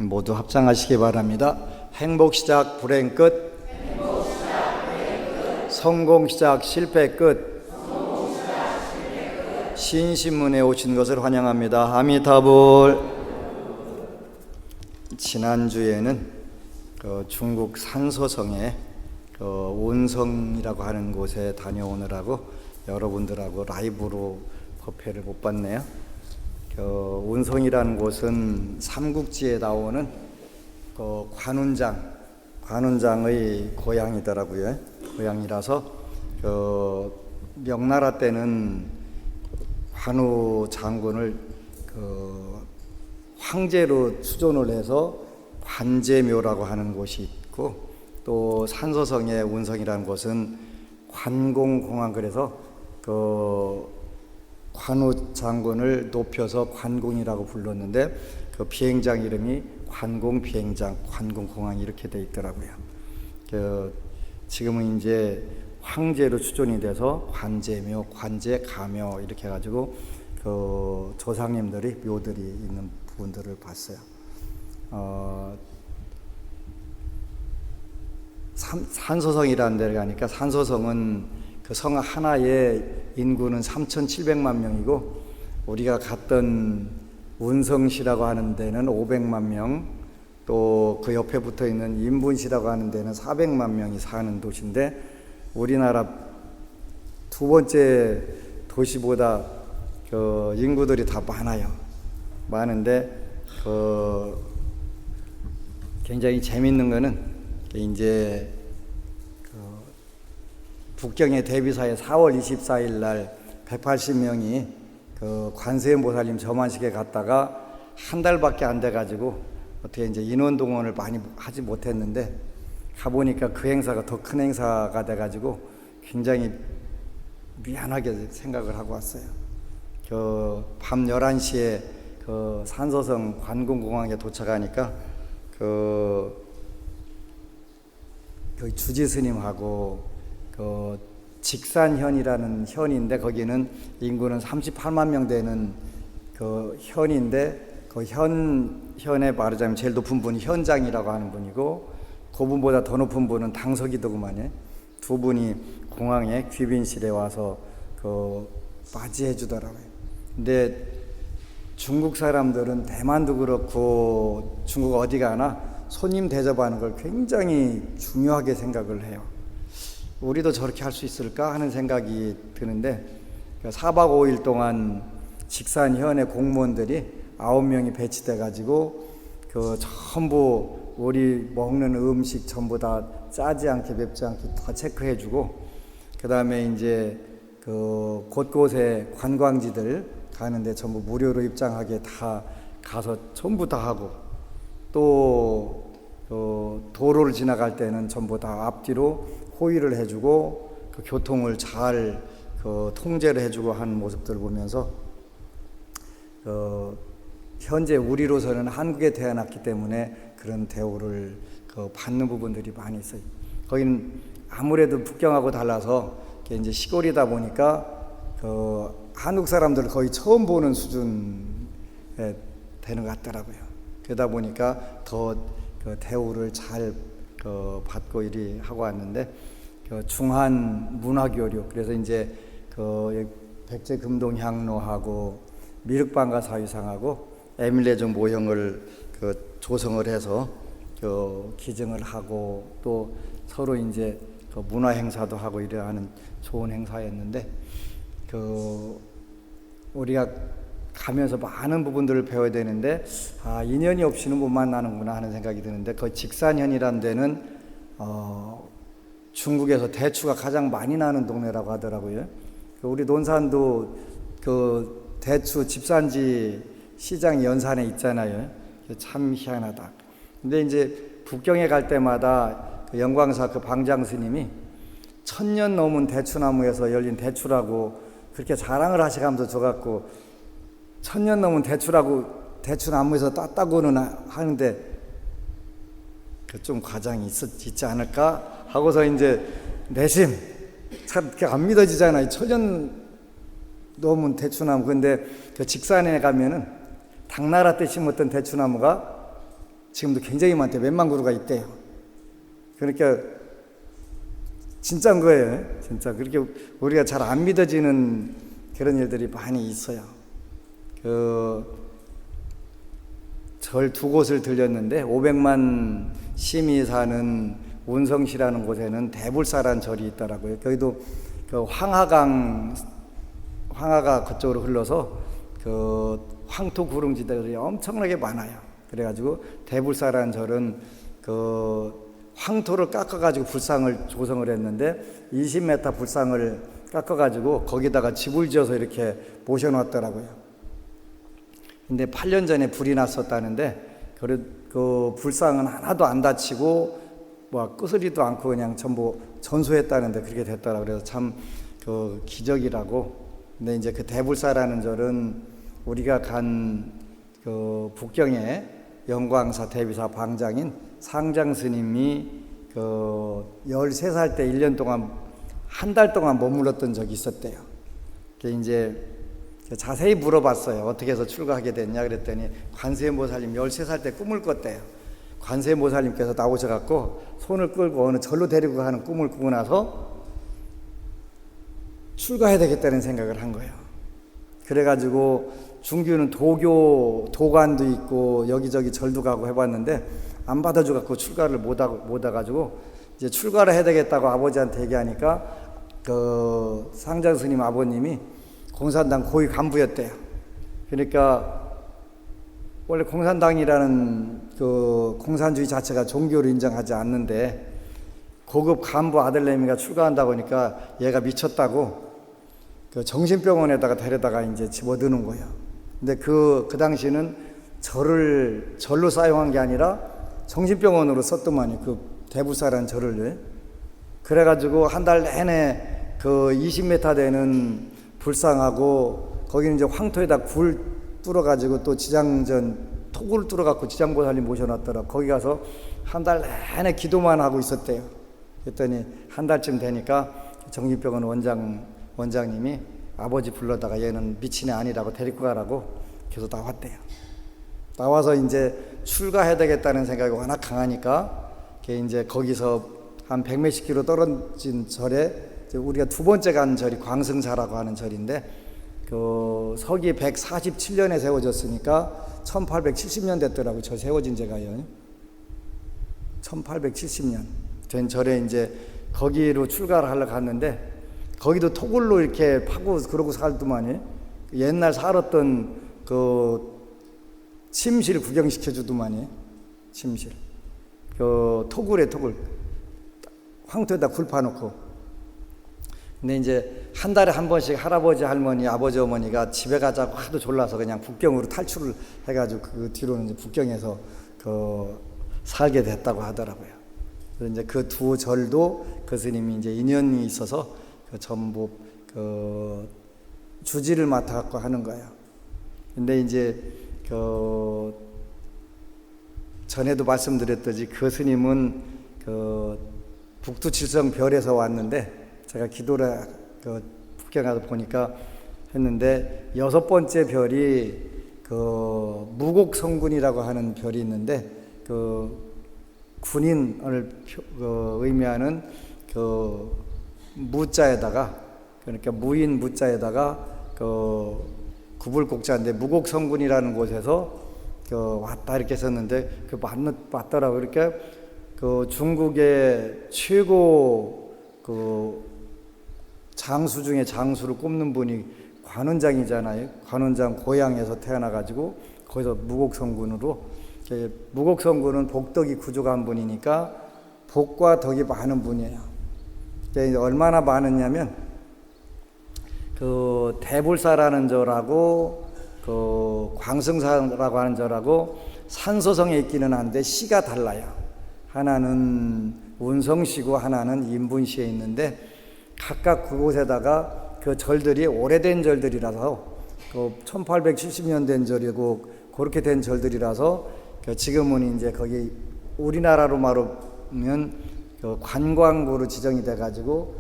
모두 합장하시기 바랍니다. 행복 시작 불행 끝, 성공 시작 실패 끝. 신신문에 오신 것을 환영합니다. 아미타불. 지난주에는 중국 산소성에 온성이라고 하는 곳에 다녀오느라고 여러분들하고 라이브로 법회를 못 봤네요. 온성이라는 곳은 삼국지에 나오는 관운장의 고향이더라고요. 고향이라서 명나라 때는 관우 장군을 황제로 추존을 해서 관제묘라고 하는 곳이 있고, 또 산소성의 온성이라는 곳은 관공공항, 그래서 관우 장군을 높여서 관공이라고 불렀는데 그 비행장 이름이 관공 비행장, 관공공항 이렇게 돼 있더라고요. 지금은 이제 황제로 추존이 돼서 관제묘, 관제가묘 이렇게 해가지고 조상님들이 묘들이 있는 부분들을 봤어요. 산소성이라는 데를 가니까, 산소성은 그 성 하나의 인구는 3,700만 명이고, 우리가 갔던 운성시라고 하는 데는 500만 명, 또 그 옆에 붙어 있는 인분시라고 하는 데는 400만 명이 사는 도시인데, 우리나라 두 번째 도시보다 인구들이 다 많은데 굉장히 재밌는 거는 이제 북경의 대비사에 4월 24일 날 180명이 관세음보살님 점안식에 갔다가 한 달밖에 안 돼가지고 어떻게 이제 인원 동원을 많이 하지 못했는데, 가보니까 그 행사가 더 큰 행사가 돼가지고 굉장히 미안하게 생각을 하고 왔어요. 밤 11시에 산소성 관공공항에 도착하니까 주지 스님하고 직산현이라는 현인데, 거기는 인구는 38만 명 되는 현인데, 현에 말하자면 제일 높은 분이 현장이라고 하는 분이고, 그분보다 더 높은 분은 당석이더구만요. 두 분이 공항에 귀빈실에 와서 맞이해 주더라고요. 근데 중국 사람들은 대만도 그렇고 중국 어디 가나 손님 대접하는 걸 굉장히 중요하게 생각을 해요. 우리도 저렇게 할 수 있을까 하는 생각이 드는데, 4박 5일 동안 직산현의 공무원들이 9명이 배치돼 가지고 전부 우리 먹는 음식 전부 다 짜지 않게 맵지 않게 다 체크해 주고, 그 다음에 이제 곳곳에 관광지들 가는데 전부 무료로 입장하게 다 가서 전부 다 하고, 또 도로를 지나갈 때는 전부 다 앞뒤로 호의를 해주고 교통을 잘 통제를 해주고 하는 모습들을 보면서 현재 우리로서는 한국에 태어났기 때문에 그런 대우를 받는 부분들이 많이 있어요. 거기는 아무래도 북경하고 달라서 이제 시골이다 보니까 한국 사람들을 거의 처음 보는 수준에 되는 것 같더라고요. 그러다 보니까 더 대우를 잘 받고 이리 하고 왔는데, 중한 문화교류, 그래서 이제 백제금동향로하고 미륵방가 사유상하고 에밀레종 모형을 조성을 해서 기증을 하고, 또 서로 이제 문화 행사도 하고 이래 하는 좋은 행사였는데, 우리가 가면서 많은 부분들을 배워야 되는데, 인연이 없이는 못 만나는구나 하는 생각이 드는데, 직산현이라는 데는 중국에서 대추가 가장 많이 나는 동네라고 하더라고요. 우리 논산도 대추 집산지 시장이 연산에 있잖아요. 참 희한하다. 근데 이제 북경에 갈 때마다 영광사 방장 스님이 1000년 넘은 대추나무에서 열린 대추라고 그렇게 자랑을 하셔가면서 줘갖고, 1000년 넘은 대추나무에서 땄다고는 하는데 좀 과장이 있지 않을까 하고서 이제 내심 잘 이렇게 안 믿어지잖아요. 1000년 넘은 대추나무. 근데 직산에 가면은 당나라 때 심었던 대추나무가 지금도 굉장히 많대요. 몇만 그루가 있대요. 그러니까 진짜인 거예요. 진짜 그렇게 우리가 잘 안 믿어지는 그런 일들이 많이 있어요. 절 두 곳을 들렸는데 500만 심이 사는 운성시라는 곳에는 대불사라는 절이 있더라고요. 거기도 그 황하가 그쪽으로 흘러서 그 황토 구릉지대들이 엄청나게 많아요. 그래가지고 대불사라는 절은 그 황토를 깎아가지고 불상을 조성을 했는데 20m 불상을 깎아가지고 거기다가 집을 지어서 이렇게 모셔놨더라고요. 근데 8년 전에 불이 났었다는데 그 불상은 하나도 안 다치고 뭐 끄스리도 않고 그냥 전부 전소했다는데 그렇게 됐더라고요. 그래서 참 그 기적이라고. 근데 이제 그 대불사라는 절은 우리가 간 그 북경의 영광사 대비사 방장인 상장 스님이 그 13살 때 1년 동안 한 달 동안 머물렀던 적이 있었대요. 이제 자세히 물어봤어요. 어떻게 해서 출가하게 됐냐 그랬더니 관세음보살님 13살 때 꿈을 꿨대요. 관세음보살님께서 나오셔갖고 손을 끌고 어느 절로 데리고 가는 꿈을 꾸고 나서 출가해야 되겠다는 생각을 한 거예요. 그래가지고 중규는 도관도 있고 여기저기 절도 가고 해봤는데 안 받아줘갖고 출가를 못 와가지고 이제 출가를 해야 되겠다고 아버지한테 얘기하니까 그 상장 스님 아버님이 공산당 고위 간부였대요. 그러니까 원래 공산당이라는 그 공산주의 자체가 종교를 인정하지 않는데 고급 간부 아들내미가 출가한다고 하니까 얘가 미쳤다고 그 정신병원에다가 데려다가 이제 집어드는 거예요. 근데 그 당시는 절로 사용한 게 아니라 정신병원으로 썼더만요. 그 대불사라는 절을. 그래가지고 한 달 내내 그 20m 되는 불상하고 거기는 이제 황토에다 굴 뚫어가지고 또 지장전 토굴을 뚫어갖고 지장보살님 모셔놨더라. 거기 가서 한 달 내내 기도만 하고 있었대요. 그랬더니 한 달쯤 되니까 정신병원 원장님이 아버지 불러다가 얘는 미친애 아니라고 데리고 가라고 계속 나왔대요. 나와서 이제 출가해야 되겠다는 생각이 워낙 강하니까 이제 거기서 한 100몇십 킬로 떨어진 절에 우리가 두 번째 간 절이 광승사라고 하는 절인데 그 서기 147년에 세워졌으니까 1870년 됐더라고요. 저 세워진 제가요. 1870년 된 절에 이제 거기로 출가를 하러 갔는데 거기도 토굴로 이렇게 파고 그러고 살더만요. 옛날 살았던 그 침실 구경시켜 주더만요. 침실. 그 토굴 황토에다 굴 파놓고. 근데 이제 한 달에 한 번씩 할아버지 할머니 아버지 어머니가 집에 가자고 하도 졸라서 그냥 북경으로 탈출을 해가지고 그 뒤로는 이제 북경에서 그 살게 됐다고 하더라고요. 그래서 이제 그 두 절도 그 스님이 이제 인연이 있어서 그 전부 그 주지를 맡아갖고 하는 거예요. 근데 이제 그 전에도 말씀드렸듯이 그 스님은 그 북두칠성 별에서 왔는데 제가 기도를 그 북경 가서 보니까 했는데 6번째 별이 그 무곡성군이라고 하는 별이 있는데 그 군인을 의미하는 그 무자에다가 그러니까 무인 무자에다가 그 구불곡자인데 무곡성군이라는 곳에서 그 왔다 이렇게 썼는데 그 맞더라고. 이렇게 그 중국의 최고 그 장수 중에 장수를 꼽는 분이 관원장이잖아요. 관원장 고향에서 태어나가지고 거기서 무곡성군으로 무곡성군은 복덕이 구족한 분이니까 복과 덕이 많은 분이에요. 얼마나 많았냐면 그 대불사라는 절하고 그 광승사라고 하는 절하고 산소성에 있기는 한데 시가 달라요. 하나는 운성시고 하나는 인분시에 있는데 각각 그곳에다가 그 절들이 오래된 절들이라서 그 1870년 된 절이고 그렇게 된 절들이라서 그 지금은 이제 거기 우리나라로 말하면 그 관광구로 지정이 돼가지고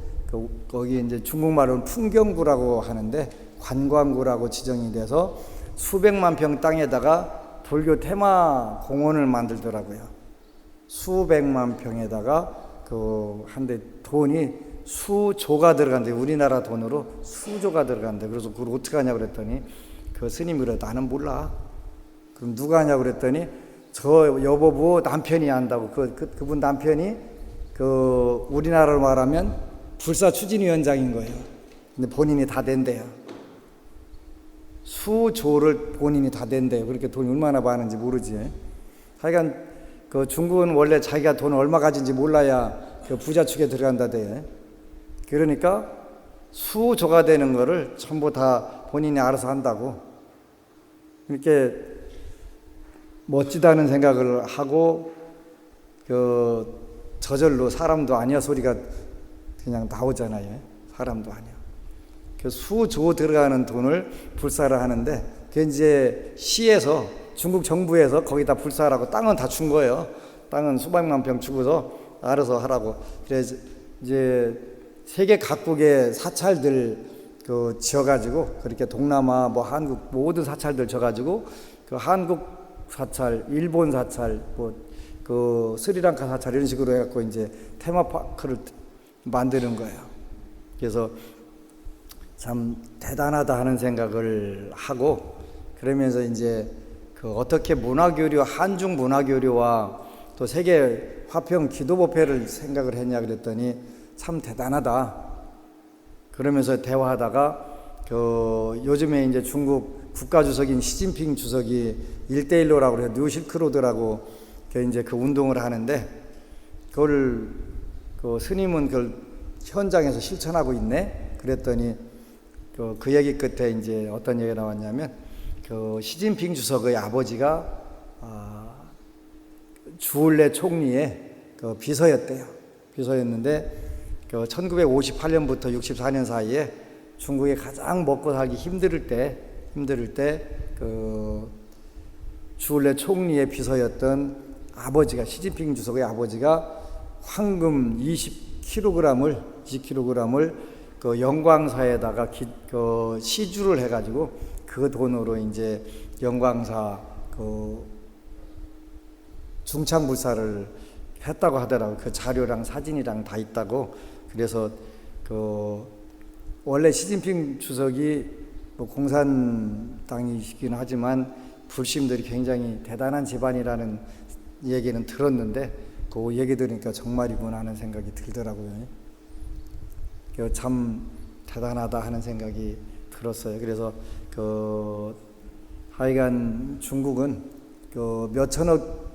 거기 이제 중국말로는 풍경구라고 하는데 관광구라고 지정이 돼서 수백만 평 땅에다가 불교 테마 공원을 만들더라고요. 수백만 평에다가 한데 돈이 수조가 들어간대. 우리나라 돈으로 수조가 들어간대. 그래서 그걸 어떻게 하냐고 그랬더니 그 스님이 그래, 나는 몰라. 그럼 누가 하냐고 그랬더니 저 여보부 남편이 한다고. 그분 남편이 우리나라로 말하면 불사 추진위원장인 거예요. 근데 본인이 다 낸대요. 수조를 본인이 다 낸대요. 그렇게 돈이 얼마나 많은지 모르지. 하여간 중국은 원래 자기가 돈을 얼마 가진지 몰라야 부자축에 들어간다대. 그러니까 수조가 되는 거를 전부 다 본인이 알아서 한다고. 이렇게 멋지다는 생각을 하고 저절로 사람도 아니야 소리가 그냥 나오잖아요. 사람도 아니야. 수조 들어가는 돈을 불사를 하는데 그게 이제 시에서 중국 정부에서 거기다 불사하라고 땅은 다 준 거예요. 땅은 수백만 평 주고서 알아서 하라고. 그래서 이제 세계 각국의 사찰들 지어가지고 그렇게 동남아 뭐 한국 모든 사찰들 지어가지고 한국 사찰, 일본 사찰, 스리랑카 사찰 이런 식으로 해갖고 이제 테마파크를 만드는 거예요. 그래서 참 대단하다 하는 생각을 하고 그러면서 이제 어떻게 문화교류, 한중 문화교류와 또 세계 화평 기도법회를 생각을 했냐 그랬더니 참 대단하다. 그러면서 대화하다가 요즘에 이제 중국 국가주석인 시진핑 주석이 1대1로라고 해서 뉴실크로드라고 이제 운동을 하는데 그걸 스님은 그걸 현장에서 실천하고 있네. 그랬더니 그 얘기 끝에 이제 어떤 얘기가 나왔냐면 시진핑 주석의 아버지가 주울레 총리의 비서였대요. 비서였는데 1958년부터 64년 사이에 중국에 가장 먹고 살기 힘들 때 주울레 총리의 비서였던 아버지가 시진핑 주석의 아버지가 황금 20kg을 영광사에다가 시주를 해가지고 그 돈으로 이제 영광사 중창불사를 했다고 하더라고요. 그 자료랑 사진이랑 다 있다고. 그래서 원래 시진핑 주석이 공산당이시긴 하지만 불심들이 굉장히 대단한 집안이라는 얘기는 들었는데 그 얘기 들으니까 정말이구나 하는 생각이 들더라고요. 참 대단하다 하는 생각이 들었어요. 그래서 하여간 중국은 몇천억,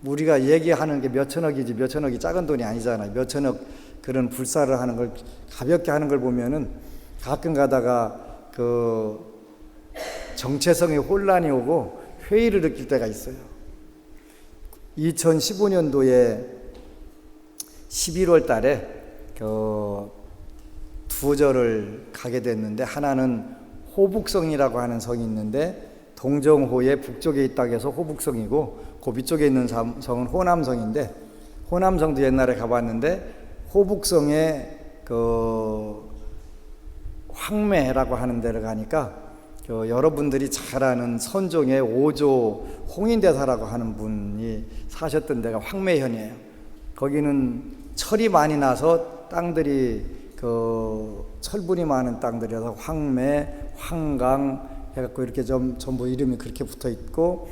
우리가 얘기하는 게 몇천억이지 몇천억이 작은 돈이 아니잖아요. 몇천억 그런 불사를 하는 걸 가볍게 하는 걸 보면은 가끔 가다가 정체성에 혼란이 오고 회의를 느낄 때가 있어요. 2015년도에 11월 달에 두 절을 가게 됐는데 하나는 호북성이라고 하는 성이 있는데 동정호의 북쪽에 있다고 해서 호북성이고 그 밑쪽에 있는 성은 호남성인데 호남성도 옛날에 가봤는데 호북성에 황매라고 하는 데를 가니까 여러분들이 잘 아는 선종의 5조 홍인대사라고 하는 분이 사셨던 데가 황매현이에요. 거기는 철이 많이 나서 땅들이 철분이 많은 땅들이라서 황매, 황강 해갖고 이렇게 전부 이름이 그렇게 붙어 있고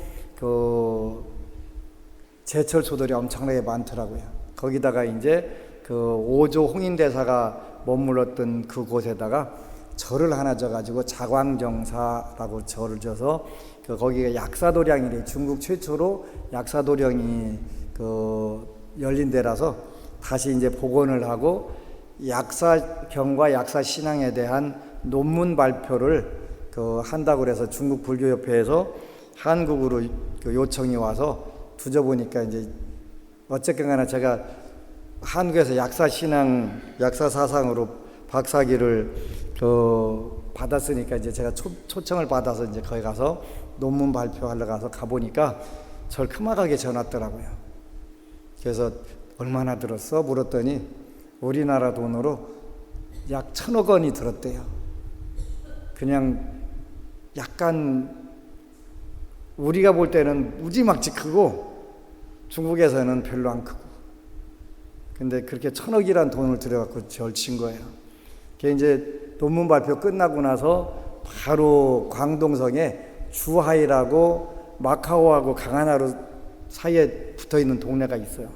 제철소들이 엄청나게 많더라고요. 거기다가 이제 5조 홍인대사가 머물렀던 그곳에다가 절을 하나 져가지고 자광정사라고 절을 져서 거기가 약사도량이래. 중국 최초로 약사도량이 열린 데라서 다시 이제 복원을 하고 약사경과 약사신앙에 대한 논문 발표를 한다고 그래서 중국 불교협회에서 한국으로 요청이 와서 두져보니까 이제 어쨌거나 제가 한국에서 약사신앙, 약사사상으로 박사학위를 받았으니까 이제 제가 초청을 받아서 이제 거기 가서 논문 발표하러 가보니까 절 크막하게 전화왔더라고요. 그래서 얼마나 들었어? 물었더니 우리나라 돈으로 약 1,000억 원이 들었대요. 그냥 약간 우리가 볼 때는 무지막지 크고 중국에서는 별로 안 크고, 근데 그렇게 1,000억이란 돈을 들여갖고 절친 거예요. 그게 이제 논문 발표 끝나고 나서 바로 광동성에 주하이라고 마카오하고 강하나루 사이에 붙어 있는 동네가 있어요.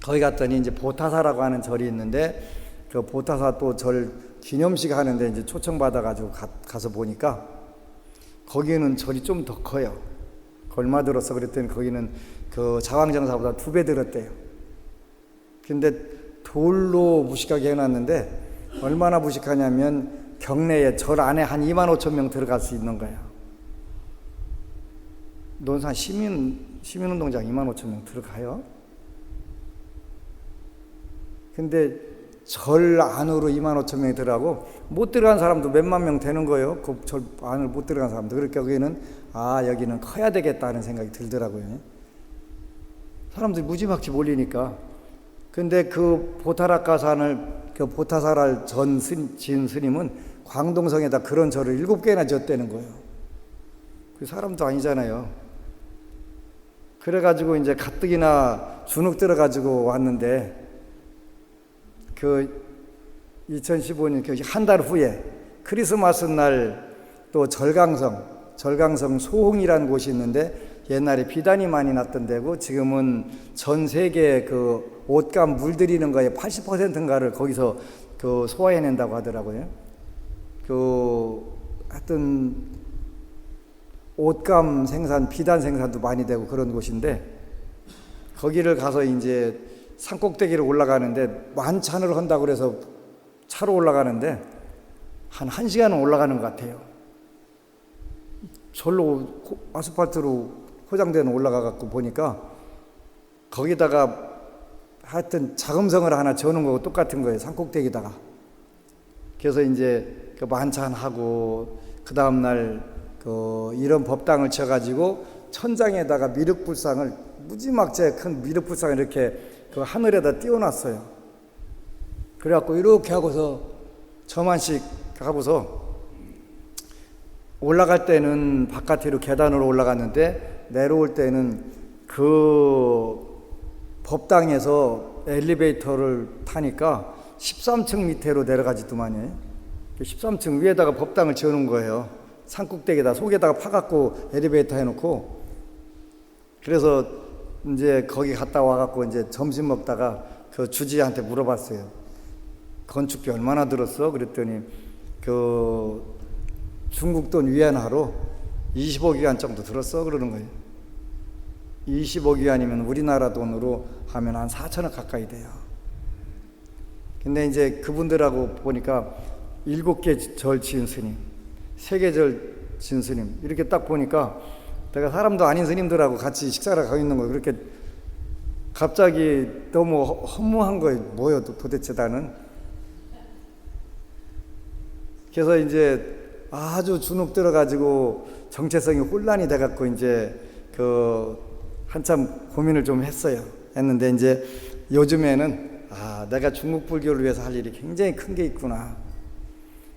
거기 갔더니 이제 보타사라고 하는 절이 있는데, 그 보타사 또 절 기념식 하는데 이제 초청받아가지고 가서 보니까 거기는 절이 좀 더 커요. 얼마 들었어? 그랬더니 거기는 그 자왕정사보다 2배 들었대요. 근데 돌로 무식하게 해놨는데 얼마나 무식하냐면 경내에 절 안에 한 25,000명 들어갈 수 있는 거예요. 논산 시민운동장 25,000명 들어가요. 근데 절 안으로 25,000명이 들어가고 못 들어간 사람도 몇만 명 되는 거예요. 그 절 안을 못 들어간 사람도. 그러니까 거기는 여기는 커야 되겠다는 생각이 들더라고요. 사람들이 무지막지 몰리니까. 근데 그 보타라카산을, 그 보타사랄 지은 스님은 광동성에다 그런 절을 7개나 지었다는 거예요. 그 사람도 아니잖아요. 그래가지고 이제 가뜩이나 주눅 들어가지고 왔는데, 그 2015년 한 달 후에 크리스마스 날 또 절강성 소홍이라는 곳이 있는데, 옛날에 비단이 많이 났던 데고 지금은 전 세계 그 옷감 물들이는 거에 80%인가를 거기서 그 소화해낸다고 하더라고요. 하여튼 옷감 생산, 비단 생산도 많이 되고 그런 곳인데, 거기를 가서 이제 산꼭대기를 올라가는데 만찬을 한다고 그래서 차로 올라가는데 한 1시간은 올라가는 것 같아요. 절로 아스팔트로 포장되는 올라가 갖고 보니까 거기다가 하여튼 자금성을 하나 지어놓은 거고 똑같은 거예요. 산꼭대기다가. 그래서 이제 그 만찬하고 그 다음날 이런 법당을 쳐가지고 천장에다가 미륵불상을, 무지막지하게 큰 미륵불상을 이렇게 그 하늘에다 띄워놨어요. 그래갖고 이렇게 하고서 저만씩 하고서 올라갈 때는 바깥으로 계단으로 올라갔는데 내려올 때는 그 법당에서 엘리베이터를 타니까 13층 밑으로 내려가지더만요. 13층 위에다가 법당을 지어놓은 거예요. 산꼭대기에다 속에다가 파갖고 엘리베이터 해놓고. 그래서 이제 거기 갔다 와갖고 이제 점심 먹다가 그 주지한테 물어봤어요. 건축비 얼마나 들었어? 그랬더니 그 중국 돈 위안화로 25위안 정도 들었어? 그러는 거예요. 25위안이면 우리나라 돈으로 하면 한 4천억 가까이 돼요. 근데 이제 그분들하고 보니까 7개 절 지은 스님, 3개 절 지은 스님, 이렇게 딱 보니까 내가 사람도 아닌 스님들하고 같이 식사를 가고 있는 거예요. 그렇게 갑자기 너무 허무한 거예요. 뭐요 도대체 나는. 그래서 이제 아주 주눅 들어가지고 정체성이 혼란이 돼갖고 이제 한참 고민을 좀 했는데 이제 요즘에는 내가 중국 불교를 위해서 할 일이 굉장히 큰 게 있구나.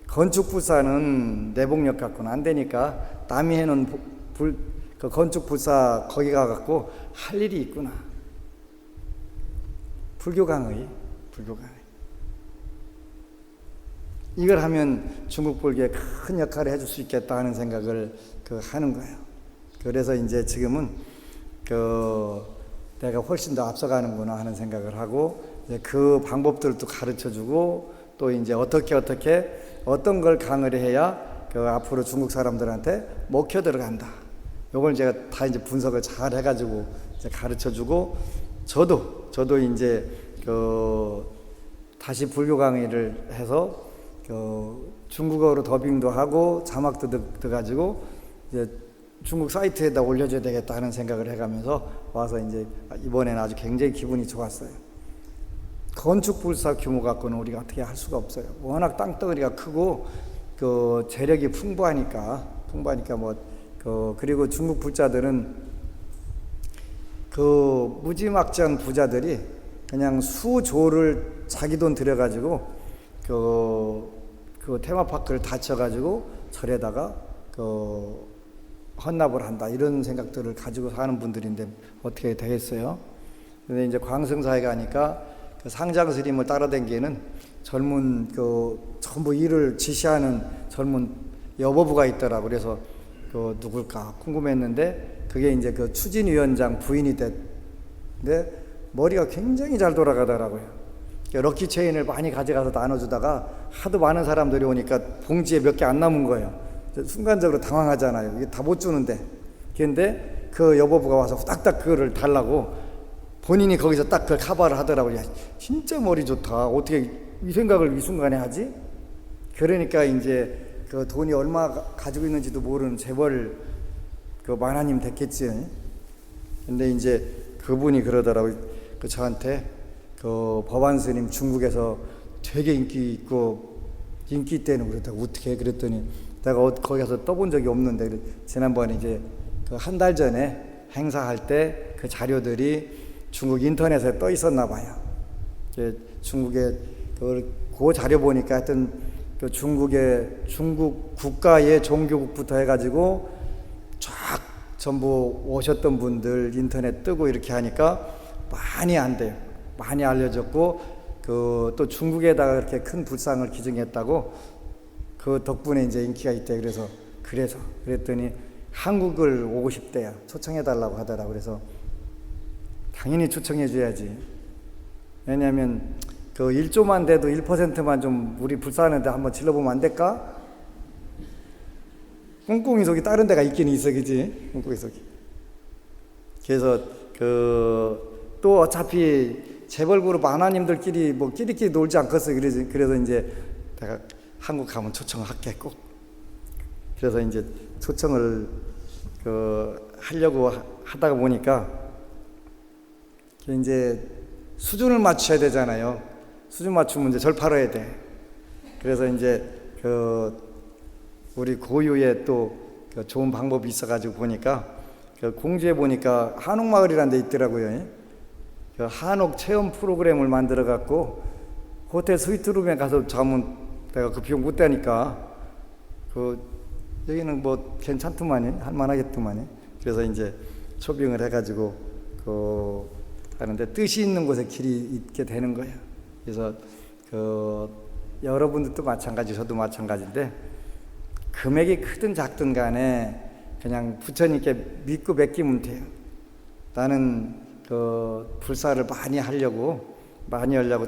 건축불사는 내복력 갖고는 안 되니까 남이 해놓은 그 건축불사 거기 가갖고 할 일이 있구나. 불교 강의. 이걸 하면 중국 불교에 큰 역할을 해줄 수 있겠다 하는 생각을 하는 거예요. 그래서 이제 지금은 내가 훨씬 더 앞서가는구나 하는 생각을 하고, 이제 그 방법들도 가르쳐주고, 또 이제 어떤 걸 강의를 해야 앞으로 중국 사람들한테 먹혀 들어간다. 요걸 제가 다 이제 분석을 잘 해가지고 이제 가르쳐주고, 저도 이제 다시 불교 강의를 해서 중국어로 더빙도 하고 자막도 넣어가지고 이제 중국 사이트에다 올려줘야 되겠다 하는 생각을 해가면서 와서 이제 이번에는 아주 굉장히 기분이 좋았어요. 건축불사 규모 갖고는 우리가 어떻게 할 수가 없어요. 워낙 땅덩어리가 크고 재력이 풍부하니까 그리고 중국 불자들은 무지막지한 부자들이 그냥 수조를 자기 돈 들여가지고 테마파크를 다 쳐가지고 절에다가 헌납을 한다 이런 생각들을 가지고 사는 분들인데 어떻게 되겠어요? 근데 이제 광성사에 가니까 그 상장 스님을 따라다니는 젊은 전부 일을 지시하는 젊은 여보부가 있더라고. 그래서 그 누굴까 궁금했는데 그게 이제 그 추진위원장 부인이 됐는데 머리가 굉장히 잘 돌아가더라고요. 럭키 체인을 많이 가져가서 나눠주다가 하도 많은 사람들이 오니까 봉지에 몇 개 안 남은 거예요. 순간적으로 당황하잖아요. 이게 다 못 주는데. 그런데 그 여보부가 와서 후딱딱 그거를 달라고 본인이 거기서 딱 그걸 커버를 하더라고요. 야, 진짜 머리 좋다. 어떻게 이 생각을 이 순간에 하지? 그러니까 이제 그 돈이 얼마 가지고 있는지도 모르는 재벌 그 만화님 됐겠지. 근데 이제 그분이 그러더라고요. 그 저한테 그 법안 스님 중국에서 되게 인기 있고 인기 있대는 그렇다고 어떻게 그랬더니 내가 거기 가서 떠본 적이 없는데 지난번에 이제 그 한 달 전에 행사할 때 그 자료들이 중국 인터넷에 떠 있었나 봐요. 중국에 그 자료 보니까 하여튼 그 중국 국가의 종교국부터 해가지고 쫙 전부 오셨던 분들 인터넷 뜨고 이렇게 하니까 많이 안 돼요. 많이 알려졌고 그 또 중국에다가 그렇게 큰 불상을 기증했다고 그 덕분에 이제 인기가 있대. 그랬더니 한국을 오고 싶대요. 초청해달라고 하더라. 그래서 당연히 초청해줘야지. 왜냐하면 그 1조만 돼도 1%만 좀 우리 불사하는데 한번 질러보면 안 될까? 꿍꿍이 속이 다른 데가 있긴 있어, 그지? 꿍꿍이 속이. 그래서 또 어차피 재벌그룹 아나님들끼리 뭐 끼리끼리 놀지 않겠어. 그래서 이제 내가 한국 가면 초청을 할게 꼭. 그래서 이제 초청을 하려고 하다가 보니까 이제 수준을 맞춰야 되잖아요. 수준 맞추면 이제 절 팔아야 돼. 그래서 이제 우리 고유의 또 좋은 방법이 있어가지고 보니까 공주에 보니까 한옥마을이라는 데 있더라고요. 한옥 체험 프로그램을 만들어 갖고 호텔 스위트룸에 가서 자면 내가 그 비용 못 대니까 여기는 뭐 괜찮더만요. 할만하겠더만요. 그래서 이제 초빙을 해가지고 하는데 뜻이 있는 곳에 길이 있게 되는 거예요. 그래서 여러분들도 마찬가지, 저도 마찬가지인데 금액이 크든 작든 간에 그냥 부처님께 믿고 맡기면 돼요. 나는 불사를 많이 하려고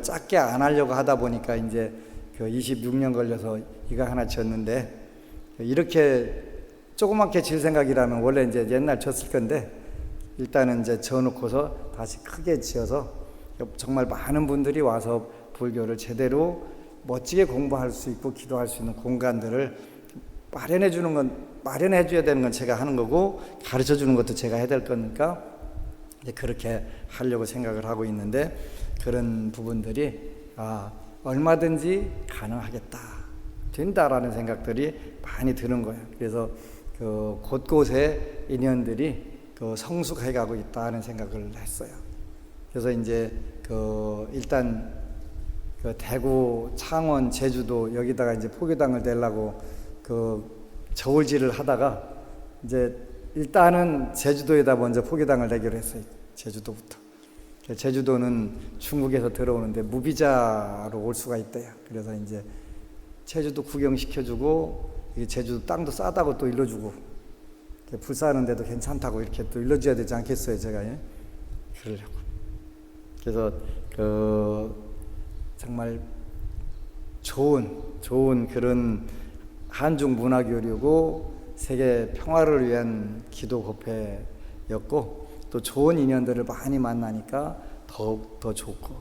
작게 안 하려고 하다 보니까 이제 26년 걸려서 이거 하나 지었는데 이렇게 조그맣게 질 생각이라면 원래 이제 옛날 졌을 건데 일단은 이제 지어놓고서 다시 크게 지어서 정말 많은 분들이 와서 불교를 제대로 멋지게 공부할 수 있고 기도할 수 있는 공간들을 마련해 줘야 되는 건 제가 하는 거고 가르쳐 주는 것도 제가 해야 될 거니까 이제 그렇게 하려고 생각을 하고 있는데 그런 부분들이 얼마든지 가능하겠다, 된다라는 생각들이 많이 드는 거예요. 그래서 곳곳에 인연들이 성숙해 가고 있다는 생각을 했어요. 그래서 이제 일단 대구, 창원, 제주도 여기다가 이제 포교당을 내려고 저울질을 하다가 이제 일단은 제주도에다 먼저 포교당을 내기로 했어요. 제주도부터. 제주도는 중국에서 들어오는데 무비자로 올 수가 있대요. 그래서 이제 제주도 구경시켜주고 제주도 땅도 싸다고 또 일러주고 불사하는 데도 괜찮다고 이렇게 또 일러줘야 되지 않겠어요, 제가. 그러려고. 그래서 정말 좋은 그런 한중 문화교류고 세계 평화를 위한 기도 법회였고 또 좋은 인연들을 많이 만나니까 더욱 더 좋고.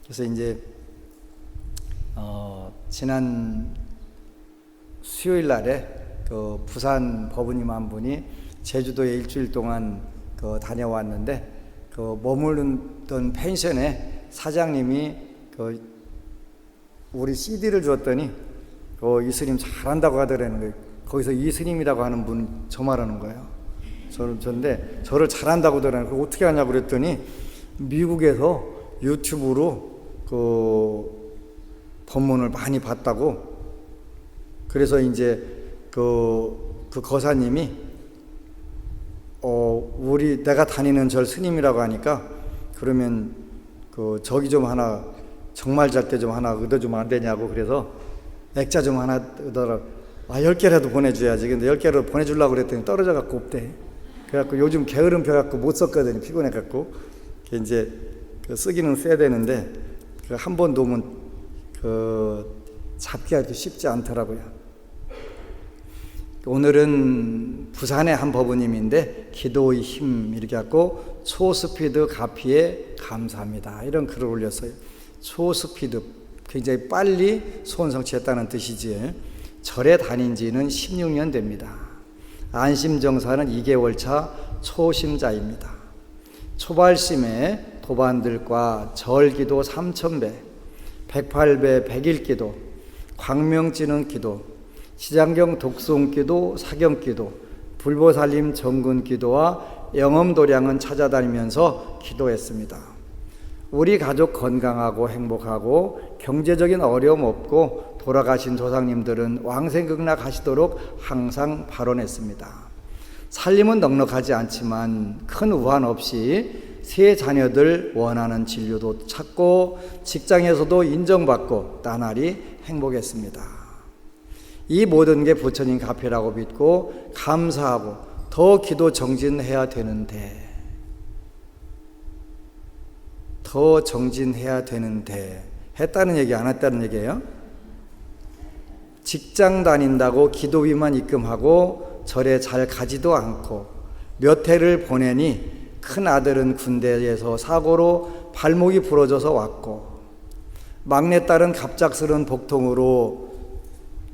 그래서 이제 지난 수요일 날에 부산 법우님 한 분이 제주도에 일주일 동안 다녀왔는데 머무르던 펜션에 사장님이 우리 CD를 줬더니 이 스님 잘한다고 하더라는 거예요. 거기서 이 스님이라고 하는 분 저 말하는 거예요. 저인데 저를 잘한다고 하더라는 거예요. 어떻게 하냐고 그랬더니 미국에서 유튜브로 법문을 많이 봤다고. 그래서 이제 그 거사님이 내가 다니는 절 스님이라고 하니까 그러면 저기 좀 하나 정말 잘 때 좀 하나 얻어주면 안 되냐고 그래서 액자 좀 하나 얻어라. 10개라도 보내줘야지. 근데 10개를 보내주려고 그랬더니 떨어져 갖고 없대. 그래갖고 요즘 게으름 펴갖고 못 썼거든요. 피곤해갖고. 이제 쓰기는 써야 되는데 한 번 놓으면 잡기가 이렇게 쉽지 않더라고요. 오늘은 부산의 한 법우님인데 기도의 힘 이렇게 갖고 초스피드 가피에 감사합니다 이런 글을 올렸어요. 초스피드 굉장히 빨리 소원성취했다는 뜻이지. 절에 다닌 지는 16년 됩니다. 안심정사는 2개월 차 초심자입니다. 초발심에 도반들과 절기도 3000배, 108배 101기도, 광명찌는 기도, 시장경 독송기도, 사경기도, 불보살림 정근기도와 영엄도량은 찾아다니면서 기도했습니다. 우리 가족 건강하고 행복하고 경제적인 어려움 없고 돌아가신 조상님들은 왕생극락하시도록 항상 발언했습니다. 살림은 넉넉하지 않지만 큰 우한 없이 세 자녀들 원하는 진료도 찾고 직장에서도 인정받고 나날이 행복했습니다. 이 모든 게 부처님 가피라고 믿고 감사하고 더 기도 정진해야 되는데 했다는 얘기 안 했다는 얘기예요. 직장 다닌다고 기도비만 입금하고 절에 잘 가지도 않고 몇 해를 보내니 큰 아들은 군대에서 사고로 발목이 부러져서 왔고 막내딸은 갑작스런 복통으로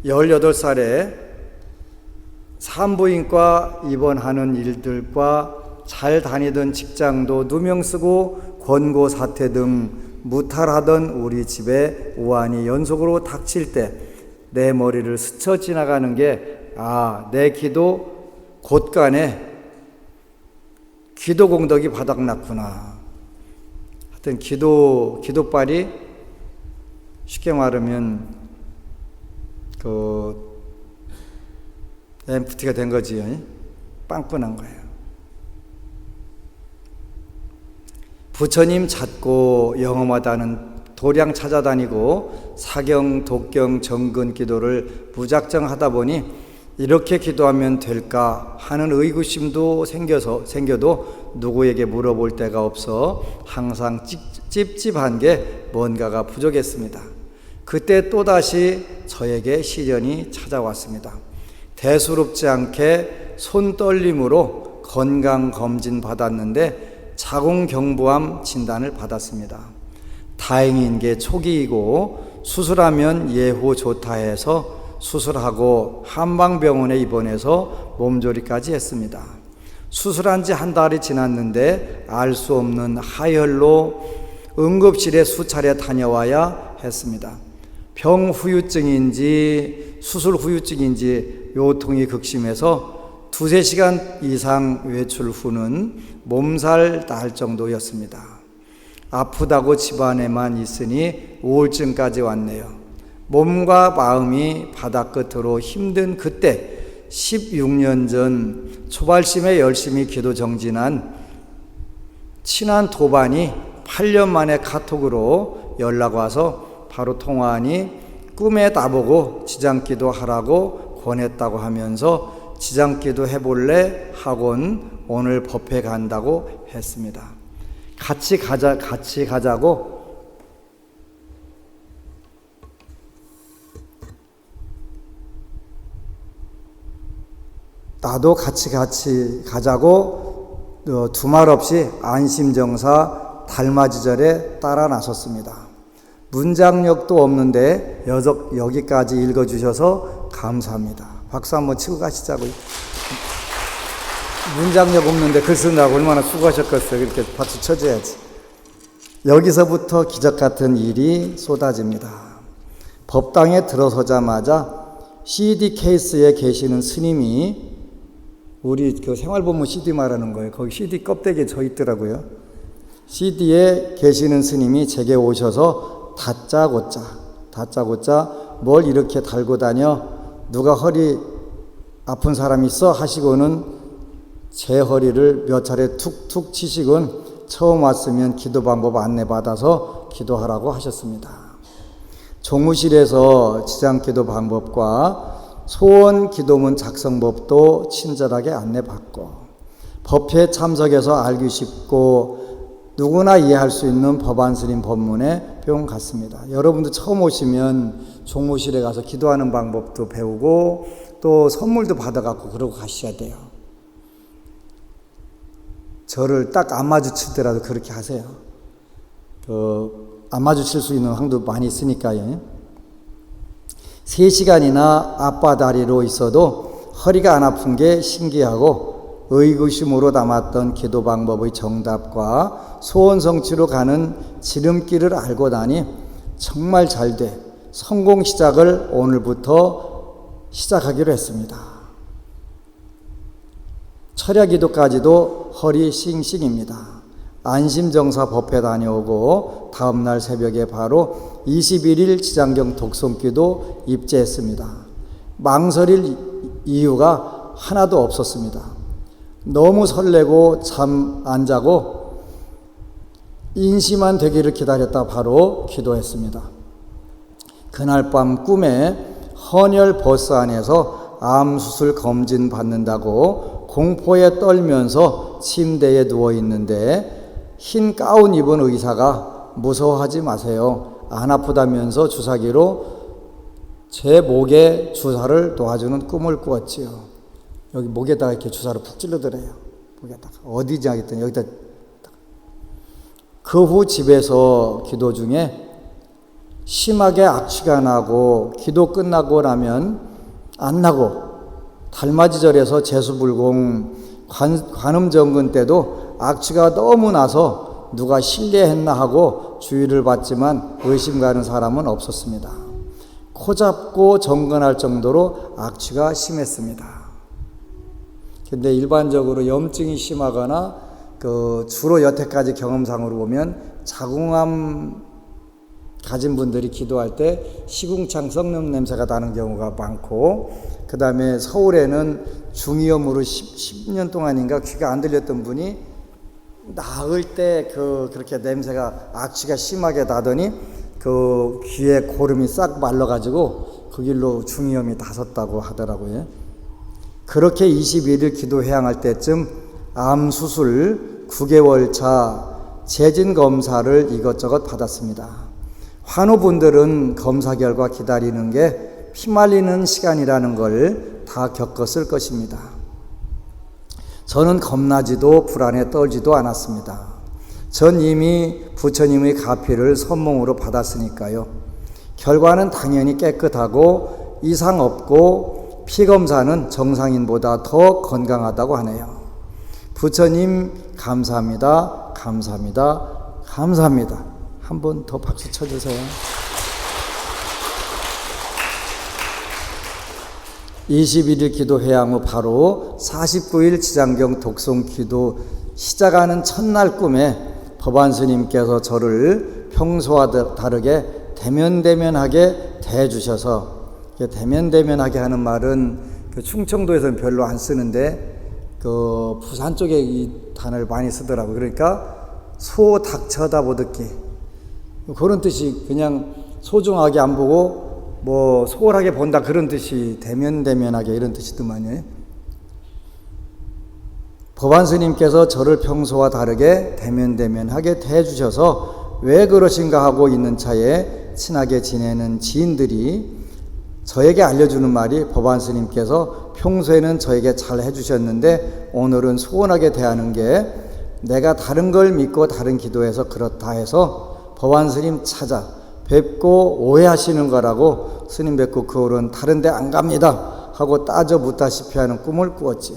18살에 산부인과 입원하는 일들과 잘 다니던 직장도 누명 쓰고 권고 사태 등 무탈하던 우리 집에 우환이 연속으로 닥칠 때 내 머리를 스쳐 지나가는 게 내 기도 곳간에 기도 공덕이 바닥났구나. 하여튼 기도빨이 쉽게 말하면 MFT가 된 거지. 빵꾸난 거예요. 부처님 찾고 영험하다는 도량 찾아다니고 사경, 독경, 정근 기도를 무작정 하다 보니 이렇게 기도하면 될까 하는 의구심도 생겨도 누구에게 물어볼 데가 없어 항상 찝찝한 게 뭔가가 부족했습니다. 그때 또다시 저에게 시련이 찾아왔습니다. 대수롭지 않게 손떨림으로 건강검진 받았는데 자궁경부암 진단을 받았습니다. 다행인 게 초기이고 수술하면 예후 좋다 해서 수술하고 한방병원에 입원해서 몸조리까지 했습니다. 수술한 지 한 달이 지났는데 알 수 없는 하혈로 응급실에 수차례 다녀와야 했습니다. 병 후유증인지 수술 후유증인지 요통이 극심해서 2-3시간 이상 외출 후는 몸살 날 정도였습니다. 아프다고 집안에만 있으니 우울증까지 왔네요. 몸과 마음이 바닥끝으로 힘든 그때 16년 전 초발심에 열심히 기도 정진한 친한 도반이 8년 만에 카톡으로 연락 와서 바로 통화하니 꿈에 나보고 지장기도 하라고 권했다고 하면서 지장기도 해볼래? 하곤 오늘 법회 간다고 했습니다. 같이 가자고. 나도 같이 가자고 두말 없이 안심정사 달맞이절에 따라 나섰습니다. 문장력도 없는데 여기까지 읽어주셔서 감사합니다. 박수 한번 치고 가시자고요. 문장력 없는데 글 쓰느라고 얼마나 수고하셨겠어요. 이렇게 박수 쳐줘야지. 여기서부터 기적 같은 일이 쏟아집니다. 법당에 들어서자마자 CD 케이스에 계시는 스님이 우리 생활본문 CD 말하는 거예요. 거기 CD 껍데기에 져 있더라고요. CD에 계시는 스님이 제게 오셔서 다짜고짜 뭘 이렇게 달고 다녀? 누가 허리 아픈 사람 있어? 하시고는 제 허리를 몇 차례 툭툭 치시곤 처음 왔으면 기도 방법 안내받아서 기도하라고 하셨습니다. 종무실에서 지장기도 방법과 소원 기도문 작성법도 친절하게 안내받고 법회에 참석해서 알기 쉽고 누구나 이해할 수 있는 법안스님 법문에 배운 같습니다. 여러분도 처음 오시면 종무실에 가서 기도하는 방법도 배우고 또 선물도 받아갖고 그러고 가셔야 돼요. 저를 딱 안 마주칠 때라도 그렇게 하세요. 안 마주칠 수 있는 황도 많이 있으니까요. 3시간이나 앞바다리로 있어도 허리가 안 아픈 게 신기하고 의구심으로 담았던 기도 방법의 정답과 소원 성취로 가는 지름길을 알고 나니 정말 잘 돼 성공 시작을 오늘부터 시작하기로 했습니다. 철야 기도까지도 허리 싱싱입니다. 안심정사 법회 다녀오고 다음날 새벽에 바로 21일 지장경 독송기도 입제했습니다. 망설일 이유가 하나도 없었습니다. 너무 설레고 잠 안 자고 인시만 되기를 기다렸다 바로 기도했습니다. 그날 밤 꿈에 헌혈 버스 안에서 암 수술 검진 받는다고 공포에 떨면서 침대에 누워 있는데 흰 가운 입은 의사가 무서워하지 마세요. 안 아프다면서 주사기로 제 목에 주사를 놓아주는 꿈을 꾸었지요. 여기 목에다가 이렇게 주사를 푹 찔러더래요. 목에다가. 어디지 하겠더니 여기다. 그 후 집에서 기도 중에 심하게 악취가 나고 기도 끝나고 나면 안 나고 달맞이절에서 제수불공 관음정근 때도 악취가 너무 나서 누가 실례했나 하고 주의를 받지만 의심 가는 사람은 없었습니다. 코 잡고 정근할 정도로 악취가 심했습니다. 근데 일반적으로 염증이 심하거나 주로 여태까지 경험상으로 보면 자궁암 가진 분들이 기도할 때 시궁창 썩는 냄새가 나는 경우가 많고, 그 다음에 서울에는 중이염으로 10년 동안인가 귀가 안 들렸던 분이 나을 때 그렇게 냄새가 악취가 심하게 나더니 그 귀에 고름이 싹 말라가지고 그 길로 중이염이 나섰다고 하더라고요. 그렇게 21일 기도 회양할 때쯤 암 수술 9개월 차 재진 검사를 이것저것 받았습니다. 환우분들은 검사 결과 기다리는 게 피말리는 시간이라는 걸 다 겪었을 것입니다. 저는 겁나지도 불안에 떨지도 않았습니다. 전 이미 부처님의 가피를 선몽으로 받았으니까요. 결과는 당연히 깨끗하고 이상 없고 피검사는 정상인보다 더 건강하다고 하네요. 부처님 감사합니다. 감사합니다. 감사합니다. 한 번 더 박수 쳐주세요. 21일 기도 회양 후 바로 49일 지장경 독송 기도 시작하는 첫날 꿈에 법안 스님께서 저를 평소와 다르게 대면대면하게 대해주셔서, 대면대면하게 하는 말은 충청도에서는 별로 안 쓰는데 부산 쪽에 이 단어를 많이 쓰더라고요. 그러니까 소 닭 쳐다보듯이, 그런 뜻이, 그냥 소중하게 안 보고 소홀하게 본다, 그런 뜻이 대면대면하게 이런 뜻이더만요. 법안 스님께서 저를 평소와 다르게 대면대면하게 대해주셔서 왜 그러신가 하고 있는 차에 친하게 지내는 지인들이 저에게 알려주는 말이, 법안 스님께서 평소에는 저에게 잘 해주셨는데 오늘은 소원하게 대하는 게 내가 다른 걸 믿고 다른 기도해서 그렇다 해서 법안 스님 찾아 뵙고 오해하시는 거라고, 스님 뵙고 그 후로는 다른 데 안 갑니다 하고 따져 묻다시피 하는 꿈을 꾸었지요.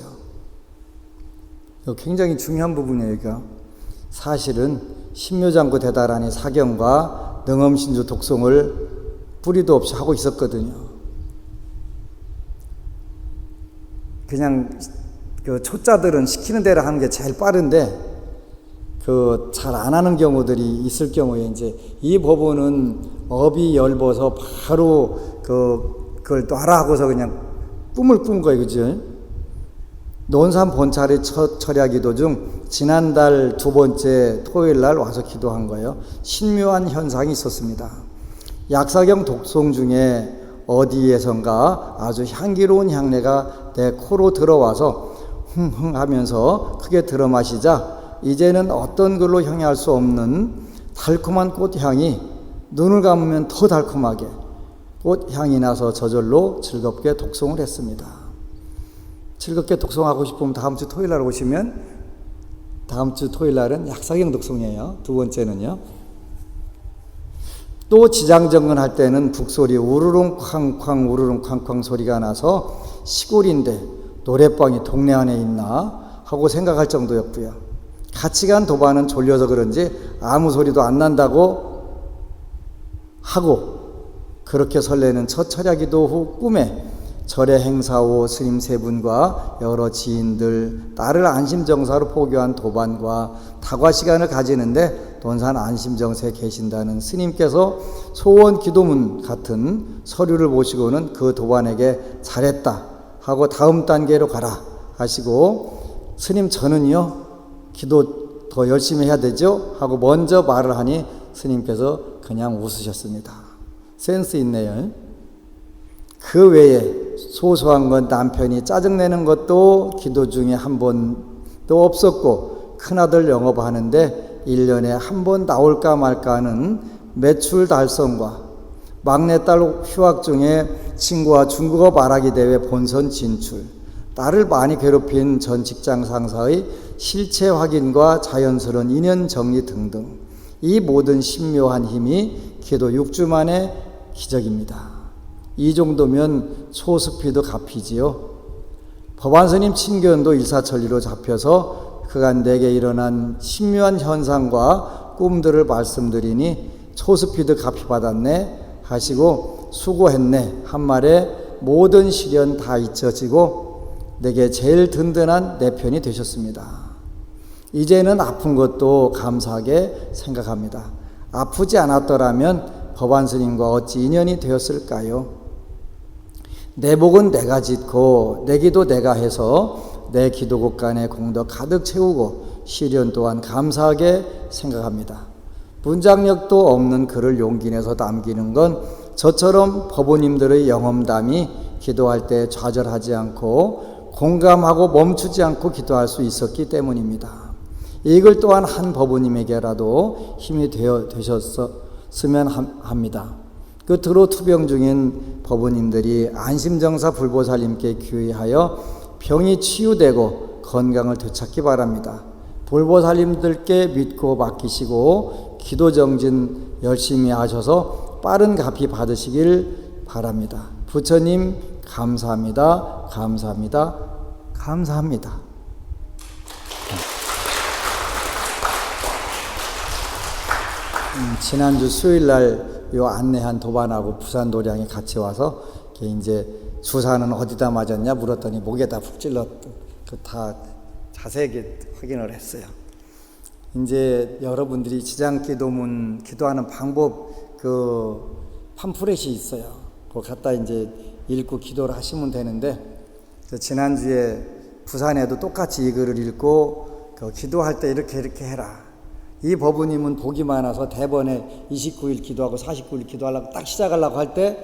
굉장히 중요한 부분이에요. 여기가 사실은 신묘장구 대다라니 사경과 능엄신주 독송을 뿌리도 없이 하고 있었거든요. 그냥 초짜들은 시키는 대로 하는 게 제일 빠른데 잘 안 하는 경우들이 있을 경우에 이제 이 법원은 업이 열버서 바로 그걸 놔라 하고서 그냥 꿈을 꾼 거예요. 그죠? 논산 본차례 첫 철야 기도 중 지난달 두 번째 토요일 날 와서 기도한 거예요. 신묘한 현상이 있었습니다. 약사경 독송 중에 어디에선가 아주 향기로운 향내가 내 코로 들어와서 흥흥 하면서 크게 들어 마시자 이제는 어떤 걸로 형용할 수 없는 달콤한 꽃향이 눈을 감으면 더 달콤하게 꽃향이 나서 저절로 즐겁게 독송을 했습니다. 즐겁게 독송하고 싶으면 다음 주 토요일 날 오시면, 다음 주 토요일 날은 약사경 독송이에요. 두 번째는요. 또 지장정건 할 때는 북소리 우르릉 쾅쾅 우르릉 쾅쾅 소리가 나서 시골인데 노래방이 동네 안에 있나 하고 생각할 정도였고요. 같이 간 도반은 졸려서 그런지 아무 소리도 안 난다고 하고, 그렇게 설레는 첫 철야 기도 후 꿈에 절의 행사 후 스님 세 분과 여러 지인들, 딸을 안심정사로 포교한 도반과 다과 시간을 가지는데 논산 안심정사에 계신다는 스님께서 소원 기도문 같은 서류를 보시고는 그 도반에게 잘했다 하고 다음 단계로 가라 하시고, 스님 저는요 기도 더 열심히 해야 되죠 하고 먼저 말을 하니 스님께서 그냥 웃으셨습니다. 센스 있네요. 그 외에 소소한 건 남편이 짜증내는 것도 기도 중에 한 번도 없었고, 큰아들 영업하는데 1년에 한 번 나올까 말까 하는 매출 달성과 막내딸 휴학 중에 친구와 중국어 말하기 대회 본선 진출, 딸을 많이 괴롭힌 전 직장 상사의 실체 확인과 자연스러운 인연 정리 등등, 이 모든 신묘한 힘이 기도 6주 만에 기적입니다. 이 정도면 소스피도 갚이지요. 법안스님 친견도 일사천리로 잡혀서 그간 내게 일어난 신묘한 현상과 꿈들을 말씀드리니 소스피드 갚이 받았네 하시고 수고했네 한 말에 모든 시련 다 잊혀지고 내게 제일 든든한 내 편이 되셨습니다. 이제는 아픈 것도 감사하게 생각합니다. 아프지 않았더라면 법안스님과 어찌 인연이 되었을까요? 내 복은 내가 짓고 내 기도 내가 해서 내 기도국 간의 공덕 가득 채우고 시련 또한 감사하게 생각합니다. 문장력도 없는 글을 용기 내서 남기는 건 저처럼 법우님들의 영험담이 기도할 때 좌절하지 않고 공감하고 멈추지 않고 기도할 수 있었기 때문입니다. 이 글 또한 한 법우님에게라도 힘이 되셨으면 합니다. 끝으로 투병 중인 법우님들이 안심정사 불보살님께 귀의하여 병이 치유되고 건강을 되찾기 바랍니다. 불보살님들께 믿고 맡기시고 기도정진 열심히 하셔서 빠른 갚이 받으시길 바랍니다. 부처님 감사합니다. 감사합니다. 감사합니다. 지난주 수요일 날 요 안내한 도반하고 부산 도량이 같이 와서 이제 주사는 어디다 맞았냐 물었더니 목에다 푹 찔렀다. 다 자세하게 확인을 했어요. 이제 여러분들이 지장기도문 기도하는 방법 그 팜프렛이 있어요. 그거 갖다 이제 읽고 기도를 하시면 되는데, 지난주에 부산에도 똑같이 이 글을 읽고 기도할 때 이렇게 해라. 이 법우님은 복이 많아서 대번에 29일 기도하고 49일 기도하려고 딱 시작하려고 할 때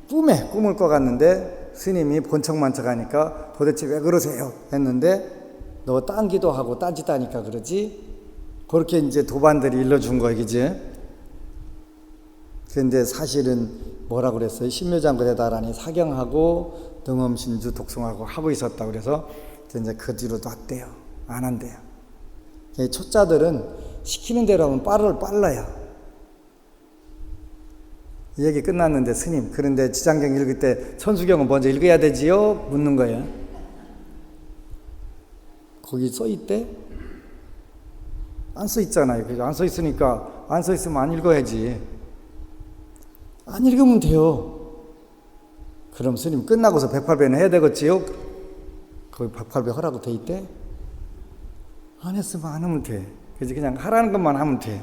꿈을 꿔갔는데 스님이 번쩍만쩍 하니까 도대체 왜 그러세요? 했는데 너 딴 기도하고 딴짓 하니까 그러지? 그렇게 이제 도반들이 일러준 거예요, 그지? 그런데 사실은 뭐라 그랬어요? 신묘장구대다라니 사경하고 등엄신주 독송하고 하고 있었다 그래서 이제 그 뒤로 놨대요. 안 한대요. 초짜들은 시키는 대로 하면 빨라요. 이 얘기 끝났는데 스님, 그런데 지장경 읽을 때 천수경은 먼저 읽어야 되지요? 묻는 거예요. 거기 써있대? 안 써있잖아요. 안 써있으니까 안 써있으면 안 읽어야지. 안 읽으면 돼요. 그럼 스님 끝나고서 108배는 해야 되겠지요? 거기 108배 하라고 돼 있대? 안 했으면 안 하면 돼. 그래서 그냥 하라는 것만 하면 돼.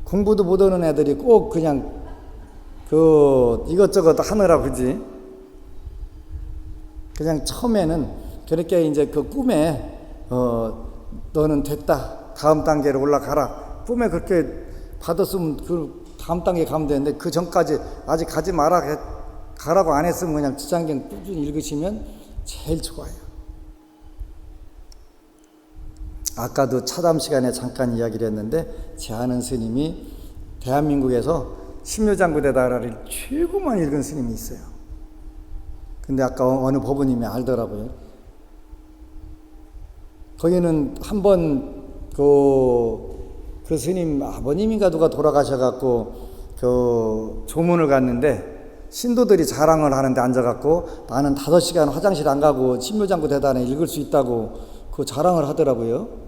공부도 못하는 애들이 꼭 그냥 이것저것 하느라 그지? 그냥 처음에는 그렇게 이제 그 꿈에 너는 됐다, 다음 단계로 올라가라, 꿈에 그렇게 받았으면 그 다음 단계 가면 되는데 그 전까지 아직 가지 마라, 가라고 안 했으면 그냥 지장경 꾸준히 읽으시면 제일 좋아요. 아까도 차담 시간에 잠깐 이야기를 했는데 제 아는 스님이 대한민국에서 신묘장구대다라를 최고 많이 읽은 스님이 있어요. 근데 아까 어느 법우님이 알더라고요. 거기는 한번 그 스님 아버님인가 누가 돌아가셔갖고 그 조문을 갔는데 신도들이 자랑을 하는데 앉아갖고 나는 5시간 화장실 안 가고 신묘장구대단에 읽을 수 있다고 그 자랑을 하더라고요.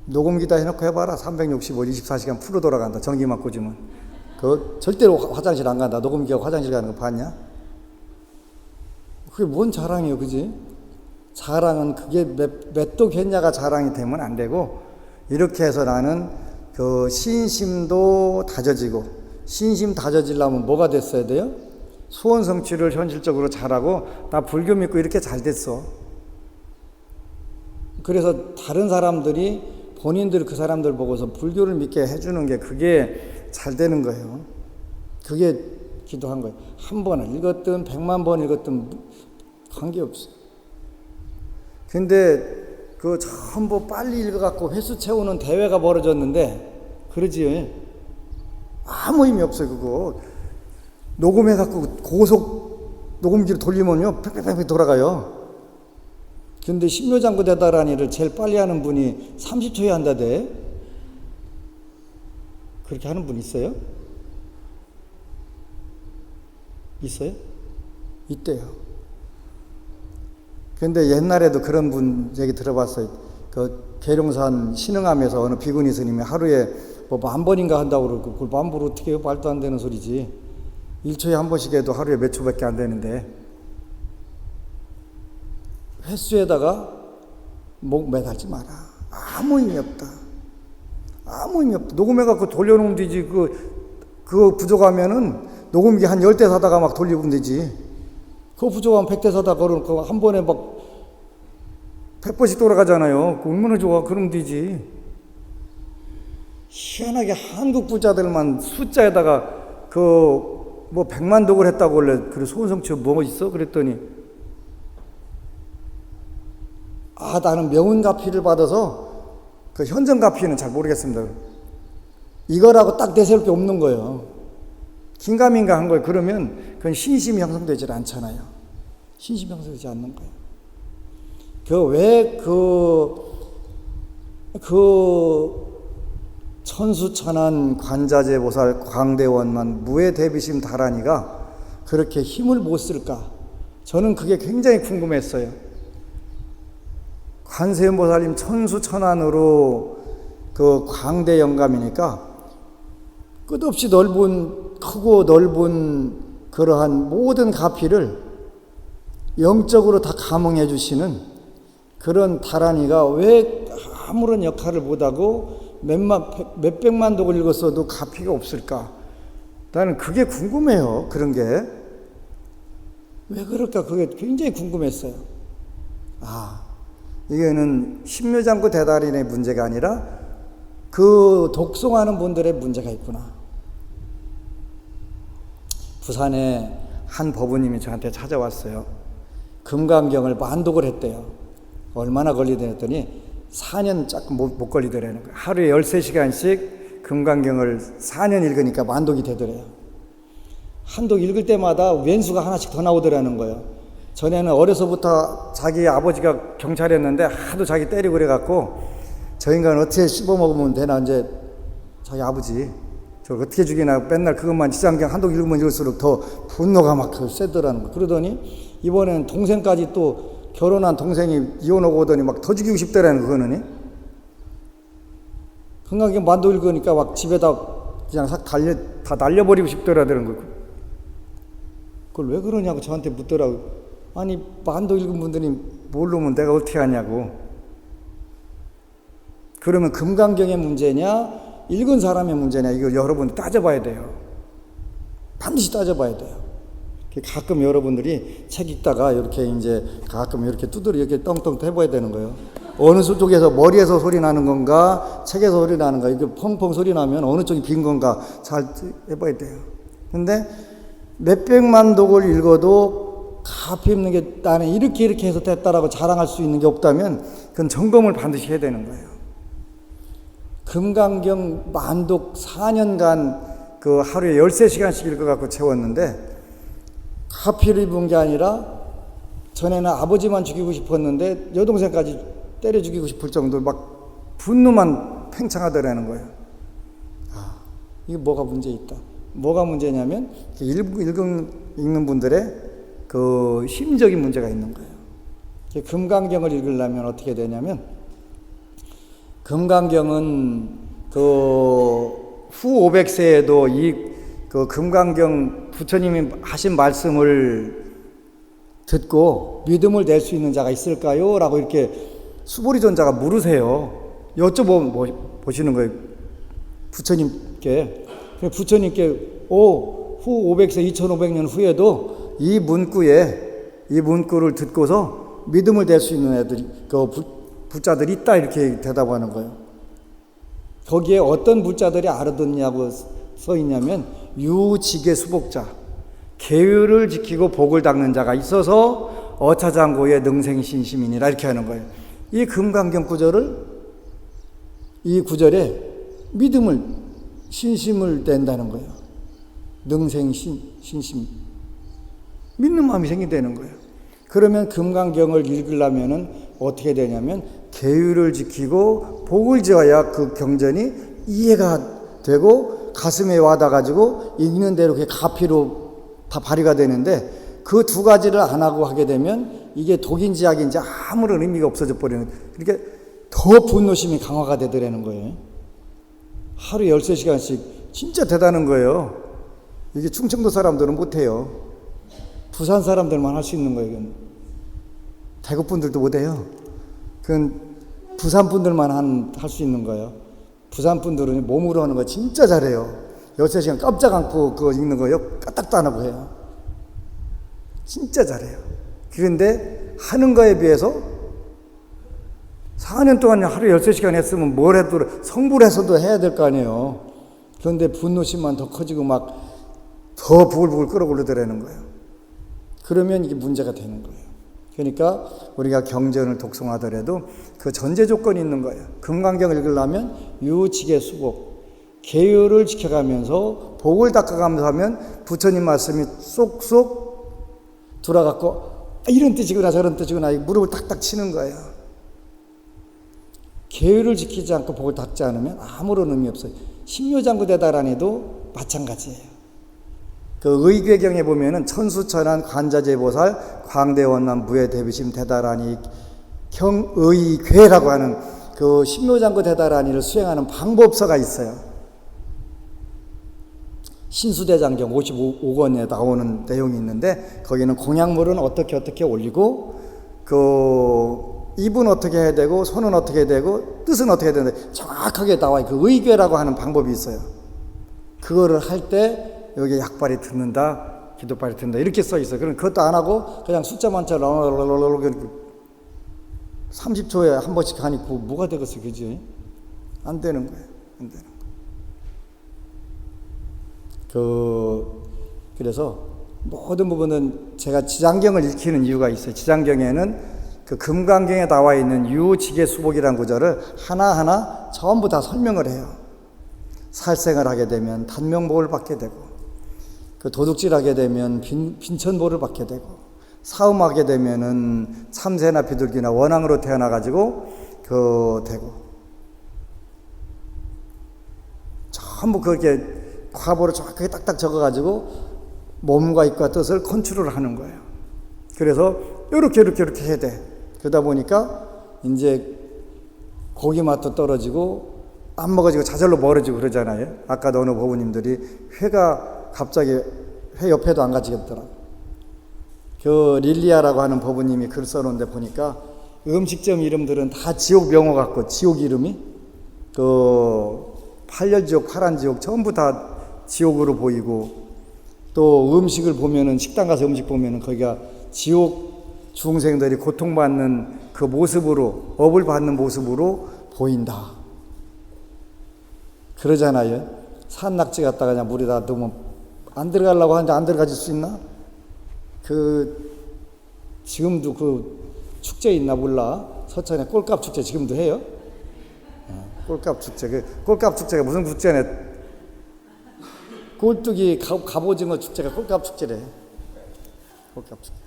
녹음기다 해놓고 해봐라. 365일 24시간 풀로 돌아간다. 전기만 꽂으면. 그 절대로 화장실 안 간다. 녹음기가 화장실 가는 거 봤냐? 그게 뭔 자랑이에요, 그지? 자랑은 그게 몇 도 했냐가 자랑이 되면 안 되고, 이렇게 해서 나는 그 신심도 다져지고, 신심 다져지려면 뭐가 됐어야 돼요? 소원 성취를 현실적으로 잘하고, 나 불교 믿고 이렇게 잘 됐어. 그래서 다른 사람들이 본인들 그 사람들 보고서 불교를 믿게 해주는 게 그게 잘 되는 거예요. 그게 기도한 거예요. 한 번을 읽었든 100만 번 읽었든 관계없어요. 근데 그 전부 빨리 읽어갖고 횟수 채우는 대회가 벌어졌는데 그러지 아무 의미 없어요. 그거 녹음해갖고 고속 녹음기를 돌리면요 팩팩팩 돌아가요. 근데 신묘장구대다라니를 제일 빨리 하는 분이 30초에 한다대. 그렇게 하는 분 있어요? 있어요? 있대요. 근데 옛날에도 그런 분 얘기 들어봤어요. 그 계룡산 신흥암에서 어느 비구니 스님이 하루에 뭐 10,000번인가 한다고 그러고 그걸 10,000번 어떻게 해요? 말도 안 되는 소리지. 1초에 한 번씩 해도 하루에 몇 초밖에 안 되는데 횟수에다가 목 매달지 마라. 아무 의미 없다. 아무 의미 없다. 녹음해갖고 돌려놓으면 되지. 그거 부족하면은 녹음기 한 10대 사다가 막 돌리면 되지. 그거 부족하면 100대 사다가 걸어놓고 한 번에 막 100번씩 돌아가잖아요. 그거 얼마나 좋아. 그러면 되지. 희한하게 한국 부자들만 숫자에다가 뭐 100만 독을 했다고 원래 그래 소원성취 뭐 있어? 그랬더니 나는 명운가피를 받아서 그 현정가피는 잘 모르겠습니다. 이거라고 딱 내세울 게 없는 거예요. 긴가민가 한 거예요. 그러면 그건 신심이 형성되지 않잖아요. 신심이 형성되지 않는 거예요. 천수천안 관자재보살 광대원만 무해대비심 다라니가 그렇게 힘을 못 쓸까? 저는 그게 굉장히 궁금했어요. 관세음보살님 천수천안으로 그 광대 영감이니까 끝없이 크고 넓은 그러한 모든 가피를 영적으로 다 감응해 주시는 그런 다란이가 왜 아무런 역할을 못하고 몇백만 독을 읽었어도 가피가 없을까? 나는 그게 궁금해요. 그런 게 왜 그럴까? 그게 굉장히 궁금했어요. 이거는 신묘장구대다린의 문제가 아니라 그 독송하는 분들의 문제가 있구나. 부산에 한 법우님이 저한테 찾아왔어요. 금강경을 만독을 했대요. 얼마나 걸리더라 했더니 4년 조금 못 걸리더라는 거예요. 하루에 13시간씩 금강경을 4년 읽으니까 만독이 되더래요. 한 독 읽을 때마다 왼수가 하나씩 더 나오더라는 거예요. 전에는 어려서부터 자기 아버지가 경찰이었는데 하도 자기 때리고 그래갖고 저 인간 어떻게 씹어먹으면 되나 이제 자기 아버지 저 어떻게 죽이나 맨날 그것만 지장경 한독 읽으면 읽을수록 더 분노가 막 세더라는 거. 그러더니 이번에는 동생까지 또 결혼한 동생이 이혼하고 오더니 막 더 죽이고 싶더라는 그거는. 금강경 만독 읽으니까 막 집에다 그냥 다 날려버리고 싶더라는 거. 그걸 왜 그러냐고 저한테 묻더라고. 아니 만독 읽은 분들이 모르면 내가 어떻게 하냐고. 그러면 금강경의 문제냐 읽은 사람의 문제냐 이걸 여러분 따져봐야 돼요. 반드시 따져봐야 돼요. 가끔 여러분들이 책 읽다가 이렇게 이제 가끔 이렇게 두드려 이렇게 떵떵 해봐야 되는 거예요. 어느 쪽에서 머리에서 소리 나는 건가, 책에서 소리 나는 건가, 이렇게 펑펑 소리 나면 어느 쪽이 빈 건가 잘 해봐야 돼요. 근데 몇백만 독을 읽어도 가피 없는 게 나는 이렇게 해서 됐다라고 자랑할 수 있는 게 없다면 그건 점검을 반드시 해야 되는 거예요. 금강경 만독 4년간 그 하루에 13시간씩 읽어갖고 채웠는데 카피를 입은 게 아니라 전에는 아버지만 죽이고 싶었는데 여동생까지 때려 죽이고 싶을 정도로 막 분노만 팽창하더라는 거예요. 아, 이게 뭐가 문제 있다. 뭐가 문제냐면 읽는 분들의 그 심적인 문제가 있는 거예요. 금강경을 읽으려면 어떻게 되냐면 금강경은 그 후 500세에도 이 그 금강경 부처님이 하신 말씀을 듣고 믿음을 낼 수 있는 자가 있을까요? 라고 이렇게 수보리존자가 물으세요. 여쭤보면 보시는 거예요. 부처님께. 부처님께 후 500세 2500년 후에도 이 문구를 듣고서 믿음을 낼 수 있는 애들이 그 부자들이 있다 이렇게 대답하는 거예요. 거기에 어떤 부자들이 알아듣냐고 써 있냐면 유직의 수복자, 계율을 지키고 복을 닦는 자가 있어서 어차장고의 능생신심이니라 이렇게 하는 거예요. 이 금강경 이 구절에 믿음을 신심을 낸다는 거예요. 능생신심, 믿는 마음이 생긴다는 거예요. 그러면 금강경을 읽으려면은 어떻게 되냐면 계율을 지키고 복을 지어야 그 경전이 이해가 되고 가슴에 와닿아가지고 읽는 대로 그게 가피로 다 발휘가 되는데 그 두 가지를 안 하고 하게 되면 이게 독인지 약인지 아무런 의미가 없어져 버리는, 그러니까 더 분노심이 강화가 되더라는 거예요. 하루 13시간씩 진짜 대단한 거예요. 이게 충청도 사람들은 못해요. 부산 사람들만 할 수 있는 거예요. 이건. 대구 분들도 못해요. 그건 부산 분들만 할 수 있는 거예요. 부산 분들은 몸으로 하는 거 진짜 잘해요. 13시간 깜짝 안고 그거 읽는 거요 까딱도 안 하고 해요. 진짜 잘해요. 그런데 하는 거에 비해서 4년 동안 하루 13시간 했으면 뭘 해도 성불 해서도 해야 될 거 아니에요. 그런데 분노심만 더 커지고 막 더 부글부글 끓어오르더라는 거예요. 그러면 이게 문제가 되는 거예요. 그러니까 우리가 경전을 독송하더라도 그 전제 조건이 있는 거예요. 금강경을 읽으려면 유직의 수복, 계율을 지켜가면서 복을 닦아가면서 하면 부처님 말씀이 쏙쏙 돌아갔고 이런 뜻이구나 저런 뜻이구나 무릎을 탁탁 치는 거예요. 계율을 지키지 않고 복을 닦지 않으면 아무런 의미 없어요. 신묘장구대다란에도 마찬가지예요. 그 의궤경에 보면은 천수천안 관자재보살 광대원남 무예대비심 대다라니 경의궤라고 하는 그 신묘장구 대다라니를 수행하는 방법서가 있어요. 신수대장경 55권에 나오는 내용이 있는데 거기는 공약물은 어떻게 올리고 그 입은 어떻게 해야 되고 손은 어떻게 해야 되고 뜻은 어떻게 해야 되는데 정확하게 나와요. 그 의궤라고 하는 방법이 있어요. 그거를 할 때 여기 약발이 듣는다, 기도발이 듣는다 이렇게 써 있어요. 그럼 그것도 안 하고 그냥 숫자만 잘 30초에 한 번씩 하니까 뭐가 되겠어, 그지? 안 되는 거예요. 안 되는 거. 그래서 모든 부분은 제가 지장경을 읽히는 이유가 있어요. 지장경에는 그 금강경에 나와 있는 유직의 수복이라는 구절을 하나하나 전부 다 설명을 해요. 살생을 하게 되면 단명복을 받게 되고, 그 도둑질하게 되면 빈천복을 받게 되고, 사음하게 되면은 참새나 비둘기나 원앙으로 태어나가지고 되고, 전부 그렇게 과보를 정확하게 딱딱 적어가지고 몸과 입과 뜻을 컨트롤 하는 거예요. 그래서 이렇게 해야 돼. 그러다 보니까 이제 고기 맛도 떨어지고 안 먹어지고 자절로 멀어지고 그러잖아요. 아까도 어느 보부님들이 회가 갑자기 회 옆에도 안 가지겠더라고. 그 릴리아라고 하는 보부님이 글 써놓은데 보니까 음식점 이름들은 다 지옥 명호 같고, 지옥 이름이 그 8열 지옥, 8안 지옥 전부 다 지옥으로 보이고, 또 음식을 보면은 식당 가서 음식 보면은 거기가 지옥 중생들이 고통받는 그 모습으로 업을 받는 모습으로 보인다. 그러잖아요. 산낙지 갖다가 그냥 물에다 넣으면 안 들어가려고 하는데 안 들어가질 수 있나? 지금도 축제 있나 몰라. 서천에 꼴값 축제 지금도 해요. 꼴값 축제. 꼴값 축제가 무슨 축제네? 꼴뚜기 갑오징어 축제가 꼴값 축제래. 꼴값 축제.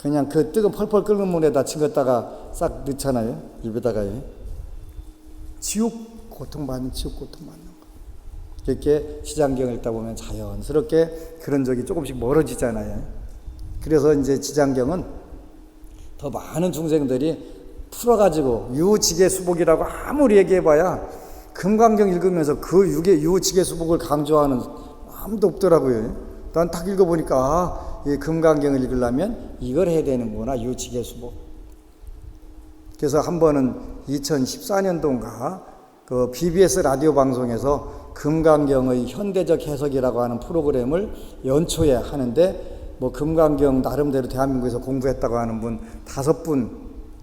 그냥 그 뜨거 펄펄 끓는 물에다 담갔다가 싹 넣잖아요. 입에다가요. 고통받는 거. 이렇게 지장경을 읽다 보면 자연스럽게 그런 적이 조금씩 멀어지잖아요. 그래서 이제 지장경은 더 많은 중생들이 풀어가지고 유지계수복이라고 아무리 얘기해봐야 금강경 읽으면서 그 유지계수복을 강조하는 아무도 없더라고요. 난 딱 읽어보니까 이 금강경을 읽으려면 이걸 해야 되는구나, 유지계수복. 그래서 한 번은 2014년도인가 그 BBS 라디오 방송에서 금강경의 현대적 해석이라고 하는 프로그램을 연초에 하는데 뭐 금강경 나름대로 대한민국에서 공부했다고 하는 분 5분,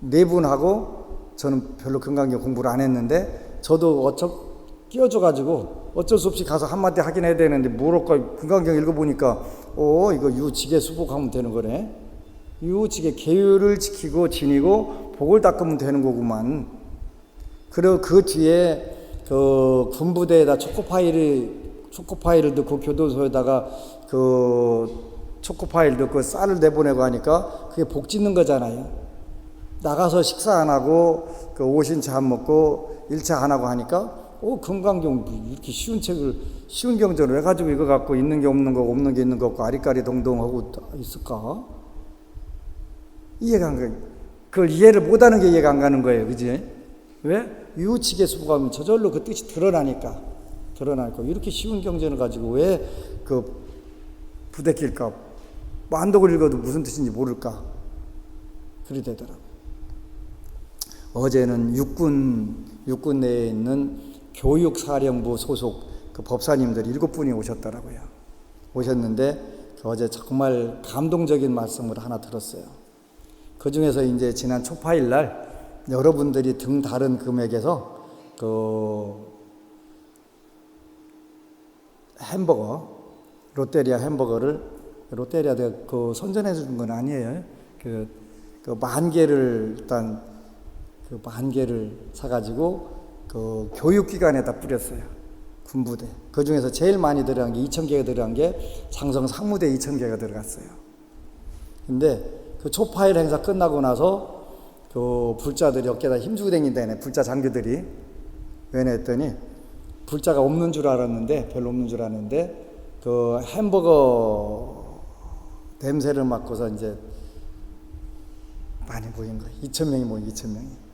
4분하고 저는 별로 금강경 공부를 안 했는데 저도 끼워줘가지고 어쩔 수 없이 가서 한마디 하긴 해야 되는데 뭐랄까 금강경 읽어보니까 이거 유지계 수복하면 되는 거네. 유지계 계율을 지키고 지니고 복을 닦으면 되는 거구만. 그리고 그 뒤에 그 군부대에다 초코파이를 넣고 교도소에다가 그 초코파이를 넣고 쌀을 내보내고 하니까 그게 복 짓는 거잖아요. 나가서 식사 안 하고 그 오신차 안 먹고 1차 안 하고 하니까 금강경 이렇게 쉬운 경전을 왜 가지고 이거 갖고 있는 게 없는 거고 없는 게 있는 거 없고 아리까리 동동하고 있을까? 이해가 안 가요. 그걸 이해를 못하는 게 이해가 안 가는 거예요. 그지? 왜? 유치계 수복하면 저절로 그 뜻이 드러나니까 이렇게 쉬운 경전을 가지고 왜 부대낄까? 만독을 읽어도 무슨 뜻인지 모를까? 그리 되더라고요. 어제는 육군 내에 있는 교육사령부 소속 그 법사님들이 7분이 오셨더라고요. 오셨는데 어제 정말 감동적인 말씀을 하나 들었어요. 그 중에서 이제 지난 초파일 날 여러분들이 등 다른 금액에서 햄버거, 롯데리아 햄버거를 롯데리아가 선전해 주는 건 아니에요. 그 10,000개를 일단 그 10,000개를 사가지고 그 교육기관에다 뿌렸어요. 군부대. 그 중에서 제일 많이 들어간 게 2,000개가 들어간 게 장성 상무대 2,000개가 들어갔어요. 근데 그 초파일 행사 끝나고 나서 그 불자들이 어깨에다 힘주고 다닌다네. 불자 장교들이. 왜 했더니 불자가 없는 줄 알았는데 별로 없는 줄 알았는데 그 햄버거 냄새를 맡고서 이제 많이 모인 거예요. 2,000명이 모인 2,000명이.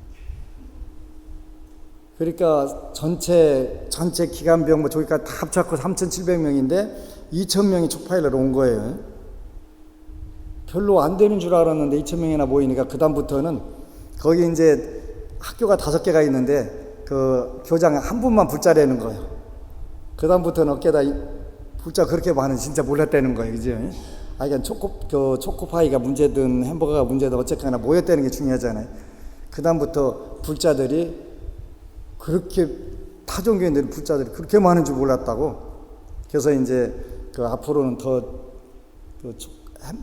그러니까 전체 기간병 저기까지 다 합쳐서 3,700명인데 2,000명이 초파일로 온 거예요. 별로 안 되는 줄 알았는데 2,000명이나 모이니까 그다음부터는 거기 이제 학교가 5개가 있는데 그 교장 한 분만 불자라는 거예요. 그다음부터는 어깨다 불자 그렇게 많은 진짜 몰랐다는 거예요. 그죠? 그러니까 초코파이가 문제든 햄버거가 문제든 어쨌거나 모였다는 게 중요하잖아요. 그다음부터 불자들이 그렇게 타종교인들 불자들이 그렇게 많은 줄 몰랐다고. 그래서 이제 그 앞으로는 더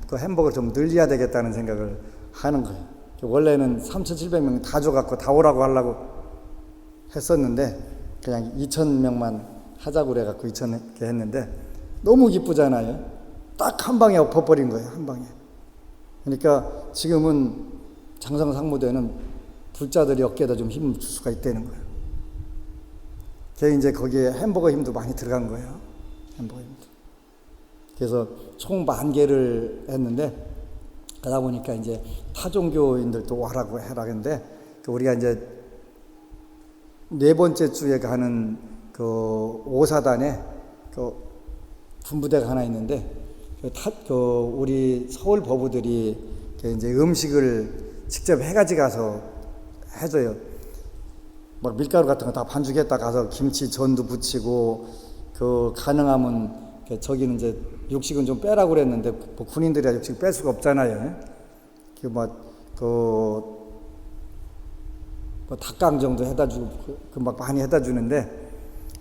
그 햄버거를 좀 늘려야 되겠다는 생각을 하는 거예요. 원래는 3,700명 다 줘갖고 다 오라고 하려고 했었는데 그냥 2,000명만 하자고 그래갖고 2,000개 했는데 너무 기쁘잖아요. 딱 한 방에 엎어버린 거예요. 한 방에. 그러니까 지금은 장성 상무대는 불자들이 어깨에다 좀 힘을 줄 수가 있다는 거예요. 그래서 이제 거기에 햄버거 힘도 많이 들어간 거예요. 햄버거 힘도. 그래서 총 10,000개를 했는데 그러다 보니까 이제 타종교인들도 와라고 해라 했는데 우리가 이제 4번째 주에 가는 그 5사단에 그 군부대가 하나 있는데 우리 서울 법우들이 이제 음식을 직접 해가지고 가서 해줘요. 막 밀가루 같은 거 다 반죽했다 가서 김치 전도 부치고 가능하면 저기는 이제 육식은 좀 빼라고 그랬는데 뭐 군인들이야 육식 뺄 수가 없잖아요. 닭강 정도 해다 주고 막 많이 해다 주는데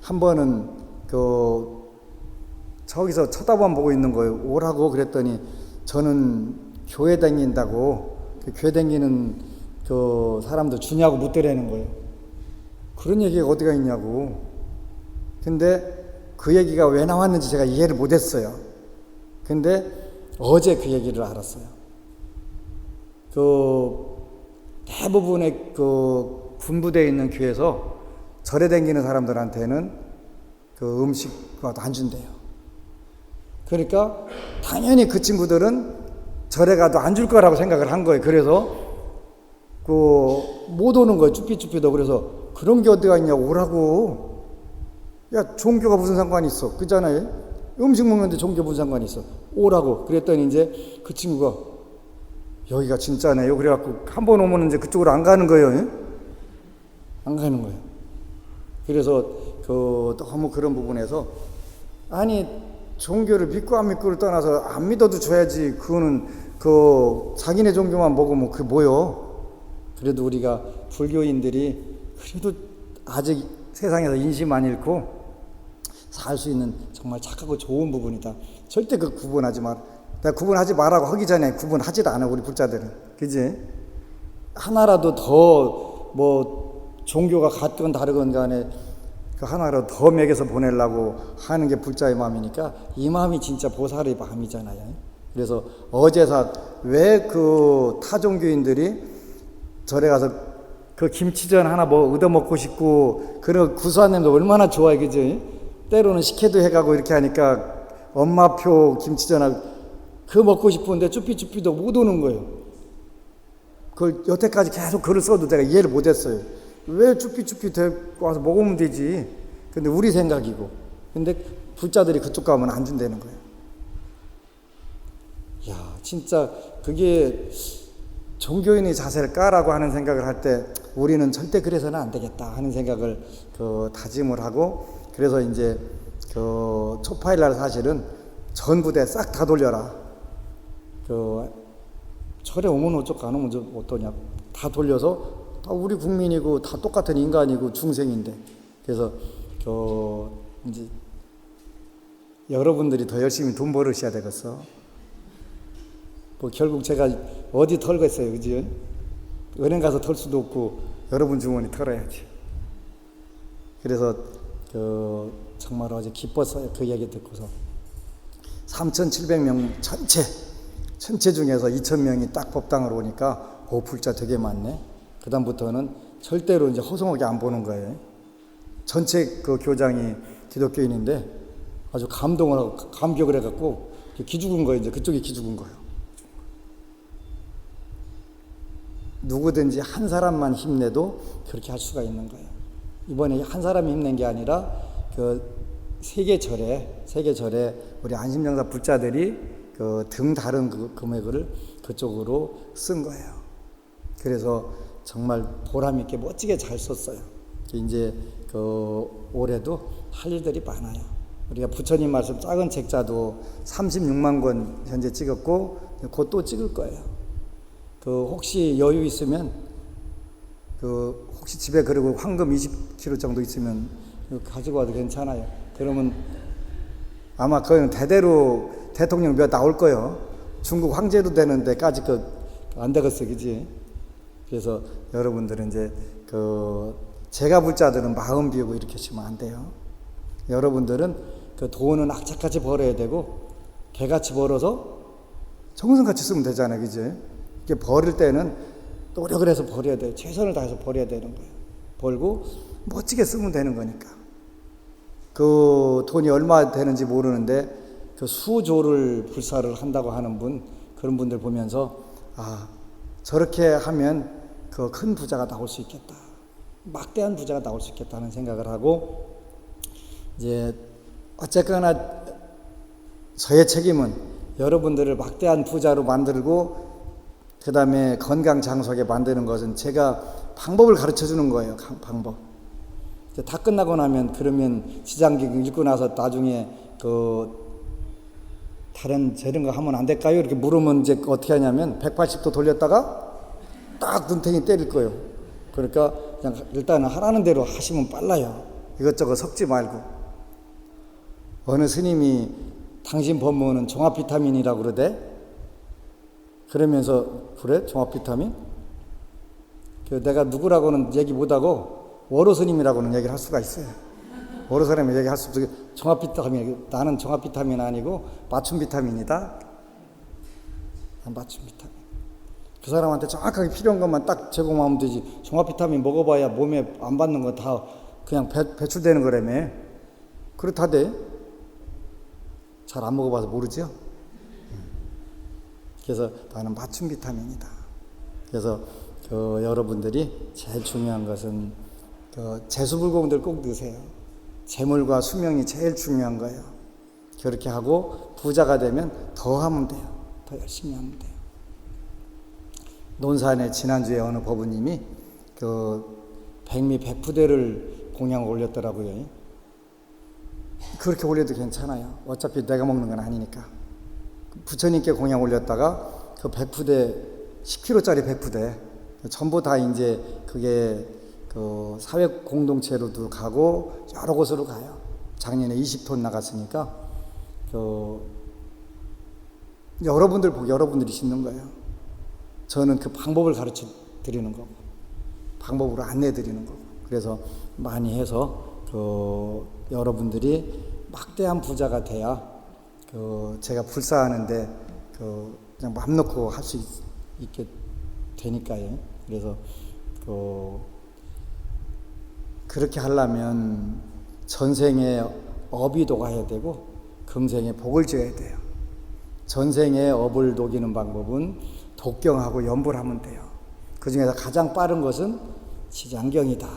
한 번은 저기서 쳐다만 보고 있는 거예요. 오라고 그랬더니 저는 교회 다닌다고 교회 다니는 사람도 주냐고 묻더라는 거예요. 그런 얘기가 어디가 있냐고. 근데 그 얘기가 왜 나왔는지 제가 이해를 못했어요. 근데 어제 그 얘기를 알았어요. 대부분의 군부대에 있는 교회에서 절에 다니는 사람들한테는 음식과도 안 준대요. 그러니까 당연히 그 친구들은 절에 가도 안 줄 거라고 생각을 한 거예요. 그래서 못 오는 거예요. 쭈삐쭈삐도. 그래서 그런 게 어디가 있냐고 오라고. 야, 종교가 무슨 상관이 있어? 그잖아요. 음식 먹는데 종교 무슨 상관이 있어? 오라고. 그랬더니 이제 그 친구가 여기가 진짜네요. 그래갖고 한 번 오면 이제 그쪽으로 안 가는 거예요. 안 가는 거예요. 그래서 너무 그런 부분에서 아니 종교를 믿고 안 믿고를 떠나서 안 믿어도 줘야지. 그거는 자기네 종교만 먹으면 그게 뭐요? 그래도 우리가 불교인들이 그래도 아직 세상에서 인심 안 잃고 살 수 있는 정말 착하고 좋은 부분이다. 절대 구분하지 마. 내가 구분하지 말라고 하기 전에 구분하지도 않아 우리 불자들은. 그지? 하나라도 더 종교가 같건 다르건 간에 하나라도 더 먹여서 보내려고 하는 게 불자의 마음이니까 이 마음이 진짜 보살의 마음이잖아요. 그래서 어제사 왜 타종교인들이 절에 가서 김치전 하나 얻어 먹고 싶고 그런 구수한 냄새 얼마나 좋아해. 그지? 때로는 식혜도 해가고 이렇게 하니까 엄마표 김치전하고 먹고 싶은데 쭈삐쭈삐도 못 오는 거예요. 그걸 여태까지 계속 글을 써도 내가 이해를 못했어요. 왜 쭈삐쭈삐 데리고 와서 먹으면 되지. 근데 우리 생각이고. 근데 불자들이 그쪽 가면 안 준다는 거예요. 야, 진짜 그게 종교인의 자세일까라고 하는 생각을 할 때 우리는 절대 그래서는 안 되겠다 하는 생각을 다짐을 하고, 그래서 이제 초파일 날 사실은 전 부대 싹 다 돌려라. 절에 오면 어쩌고 안 오면 어떠냐. 다 돌려서 다 우리 국민이고 다 똑같은 인간이고 중생인데. 그래서 이제 여러분들이 더 열심히 돈 벌으셔야 되겠어. 결국 제가 어디 털겠어요, 그지? 은행 가서 털 수도 없고 여러분 주머니 털어야지. 그래서 정말 어제 기뻤어요. 그 얘기 듣고서 3,700명 전체 중에서 2,000명이 딱 법당으로 오니까 불자 되게 많네. 그 다음부터는 절대로 이제 허송하게 안 보는 거예요. 전체 교장이 기독교인인데 아주 감동을 하고 감격을 해갖고 기죽은 거예요. 이제 그쪽이 기죽은 거예요. 누구든지 한 사람만 힘내도 그렇게 할 수가 있는 거예요. 이번에 한 사람이 힘낸 게 아니라 세계절에 우리 안심정사 불자들이 등 다른 금액을 그쪽으로 쓴 거예요. 그래서 정말 보람 있게 멋지게 잘 썼어요. 이제 올해도 할 일들이 많아요. 우리가 부처님 말씀 작은 책자도 36만 권 현재 찍었고 곧 또 찍을 거예요. 혹시 여유 있으면 혹시 집에 그리고 황금 20kg 정도 있으면 가지고 와도 괜찮아요. 그러면 아마 그건 대대로 대통령 몇 나올 거예요. 중국 황제도 되는 데까지 안 되겠어, 그지? 그래서 여러분들은 이제 제가 불자들은 마음 비우고 이렇게 하시면 안 돼요. 여러분들은 돈은 악착같이 벌어야 되고 개같이 벌어서 정성같이 쓰면 되잖아요, 그지? 이게 버릴 때는 노력을 해서 버려야 돼요. 최선을 다해서 버려야 되는 거예요. 벌고 멋지게 쓰면 되는 거니까. 돈이 얼마 되는지 모르는데 수조를 불사를 한다고 하는 그런 분들 보면서 저렇게 하면 큰 부자가 나올 수 있겠다. 막대한 부자가 나올 수 있겠다는 생각을 하고, 이제 어쨌거나 저의 책임은 여러분들을 막대한 부자로 만들고 그 다음에 건강 장수하게 만드는 것은 제가 방법을 가르쳐 주는 거예요. 방법. 이제 다 끝나고 나면 그러면 지장경 읽고 나서 나중에 다른 저런 거 하면 안 될까요? 이렇게 물으면 이제 어떻게 하냐면 180도 돌렸다가 딱 눈탱이 때릴 거예요. 그러니까 그냥 일단은 하라는 대로 하시면 빨라요. 이것저것 섞지 말고. 어느 스님이 당신 법문은 종합 비타민이라고 그러대. 그러면서 그래? 종합 비타민? 내가 누구라고는 얘기 못하고 워로 스님이라고는 얘기를 할 수가 있어요. 워로 스님이 얘기할 수 없어요. 종합 비타민, 나는 종합 비타민 아니고 맞춤 비타민이다. 맞춤 비타민. 그 사람한테 정확하게 필요한 것만 딱 제공하면 되지. 종합 비타민 먹어봐야 몸에 안 받는 거 다 그냥 배출되는 거라며. 그렇다대. 잘 안 먹어봐서 모르죠. 그래서 나는 맞춤 비타민이다. 그래서 여러분들이 제일 중요한 것은 재수불공들 꼭 넣으세요. 재물과 수명이 제일 중요한 거예요. 그렇게 하고 부자가 되면 더 하면 돼요. 더 열심히 하면 돼요. 논산에 지난주에 어느 법우님이 백미 100부대를 공양을 올렸더라고요. 그렇게 올려도 괜찮아요. 어차피 내가 먹는 건 아니니까. 부처님께 공양 올렸다가 그 100부대 10kg짜리 100부대 전부 다 이제 그게 사회 공동체로도 가고 여러 곳으로 가요. 작년에 20톤 나갔으니까 여러분들이 심는 거예요. 저는 그 방법을 가르쳐 드리는 거고 방법으로 안내 드리는 거고 그래서 많이 해서 여러분들이 막대한 부자가 돼야 제가 불사하는데 그냥 맘 놓고 할 수 있게 되니까요. 그래서 그렇게 하려면 전생에 업이 녹아야 되고 금생에 복을 지어야 돼요. 전생에 업을 녹이는 방법은 독경하고 연불 하면 돼요. 그 중에서 가장 빠른 것은 지장경이다.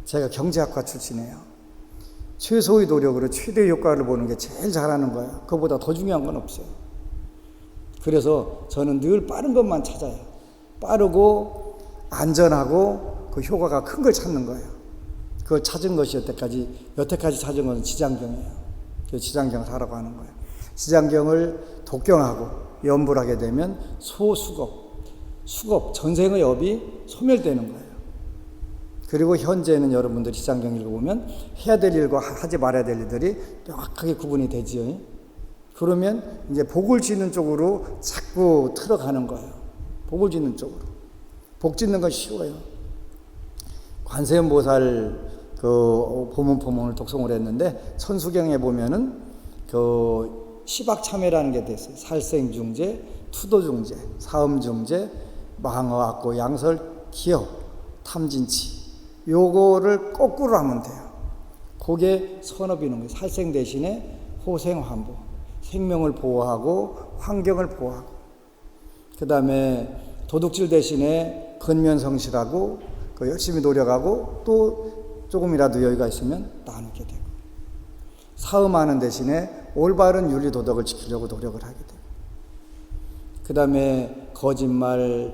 제가 경제학과 출신이에요. 최소의 노력으로 최대의 효과를 보는 게 제일 잘하는 거예요. 그거보다 더 중요한 건 없어요. 그래서 저는 늘 빠른 것만 찾아요. 빠르고 안전하고 그 효과가 큰 걸 찾는 거예요. 그걸 찾은 것이 여태까지 찾은 것은 지장경이에요. 그래서 지장경을 하라고 하는 거예요. 지장경을 독경하고 연불하게 되면 수겁, 전생의 업이 소멸되는 거예요. 그리고 현재는 여러분들이 지장경 읽어보면 해야 될 일과 하지 말아야 될 일들이 명확하게 구분이 되지요. 그러면 이제 복을 짓는 쪽으로 자꾸 틀어가는 거예요. 복을 짓는 쪽으로. 복 짓는 건 쉬워요. 관세음보살 보문포문을 독송을 했는데 천수경에 보면은 시박참회라는 게 됐어요. 살생중재, 투도중재, 사음중재, 망어, 악고, 양설, 기억, 탐진치. 요거를 거꾸로 하면 돼요. 그게 선업이는 거예요. 살생 대신에 호생환보. 생명을 보호하고 환경을 보호하고. 그 다음에 도둑질 대신에 근면성실하고 열심히 노력하고 또 조금이라도 여유가 있으면 나누게 되고. 사음하는 대신에 올바른 윤리도덕을 지키려고 노력을 하게 되고. 그 다음에 거짓말,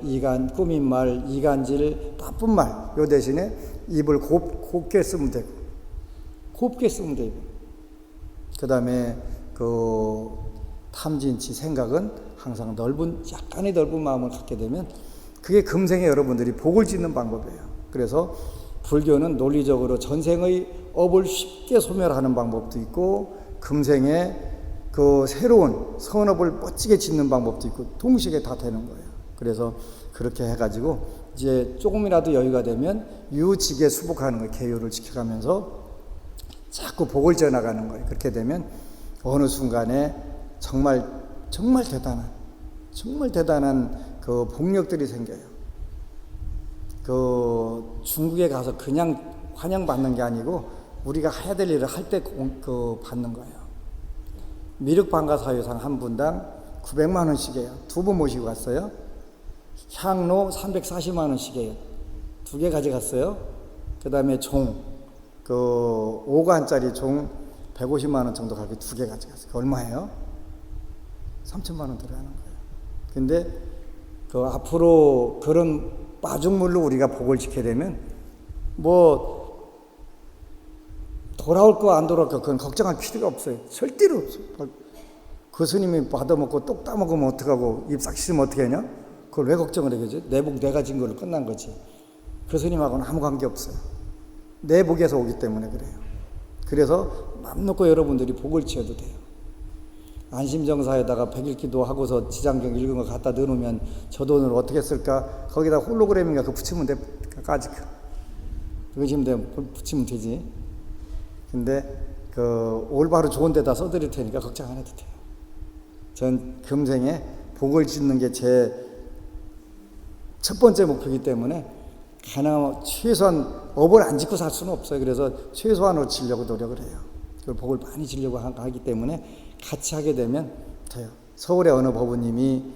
꾸민말, 이간질, 나쁜 말, 요 대신에 입을 곱게 쓰면 되고, 그 다음에 탐진치 생각은 항상 약간의 넓은 마음을 갖게 되면 그게 금생에 여러분들이 복을 짓는 방법이에요. 그래서 불교는 논리적으로 전생의 업을 쉽게 소멸하는 방법도 있고, 금생에 새로운 선업을 멋지게 짓는 방법도 있고, 동시에 다 되는 거예요. 그래서 그렇게 해가지고 이제 조금이라도 여유가 되면 유직에 수복하는 거예요. 계율을 지켜가면서 자꾸 복을 지어나가는 거예요. 그렇게 되면 어느 순간에 정말 대단한 복력들이 생겨요. 중국에 가서 그냥 환영받는 게 아니고 우리가 해야 될 일을 할 때 받는 거예요. 미륵방가사유상 한 분당 900만 원씩이에요. 두 분 모시고 갔어요. 향로 340만 원씩이에요. 두 개 가져갔어요. 그 다음에 종, 5관짜리 종 150만 원 정도 가게 두 개 가져갔어요. 얼마예요? 3천만 원 들어가는 거예요. 근데 앞으로 그런 마중물로 우리가 복을 지켜야 되면 돌아올 거 안 돌아올 거 그건 걱정할 필요가 없어요. 절대로 없어요. 그 스님이 받아먹고 똑 따먹으면 어떡하고 입 싹 씻으면 어떻게 하냐? 그걸 왜 걱정을 해야지? 내 복 내가 진 걸로 끝난 거지. 그 스님하고는 아무 관계 없어요. 내 복에서 오기 때문에 그래요. 그래서 맘 놓고 여러분들이 복을 지어도 돼요. 안심정사에다가 백일기도 하고서 지장경 읽은 거 갖다 넣어놓으면 저 돈을 어떻게 쓸까? 거기다 홀로그램인가 그거 붙이면 돼. 까짓 거. 의심 되면 붙이면 되지. 근데 그 올바로 좋은 데다 써드릴 테니까 걱정 안 해도 돼요. 전 금생에 복을 짓는 게 제 첫 번째 목표이기 때문에 가능하면 최소한 업을 안 짓고 살 수는 없어요. 그래서 최소한으로 지려고 노력을 해요. 그걸 복을 많이 지려고 하기 때문에 같이 하게 되면 돼요. 서울의 어느 법우님이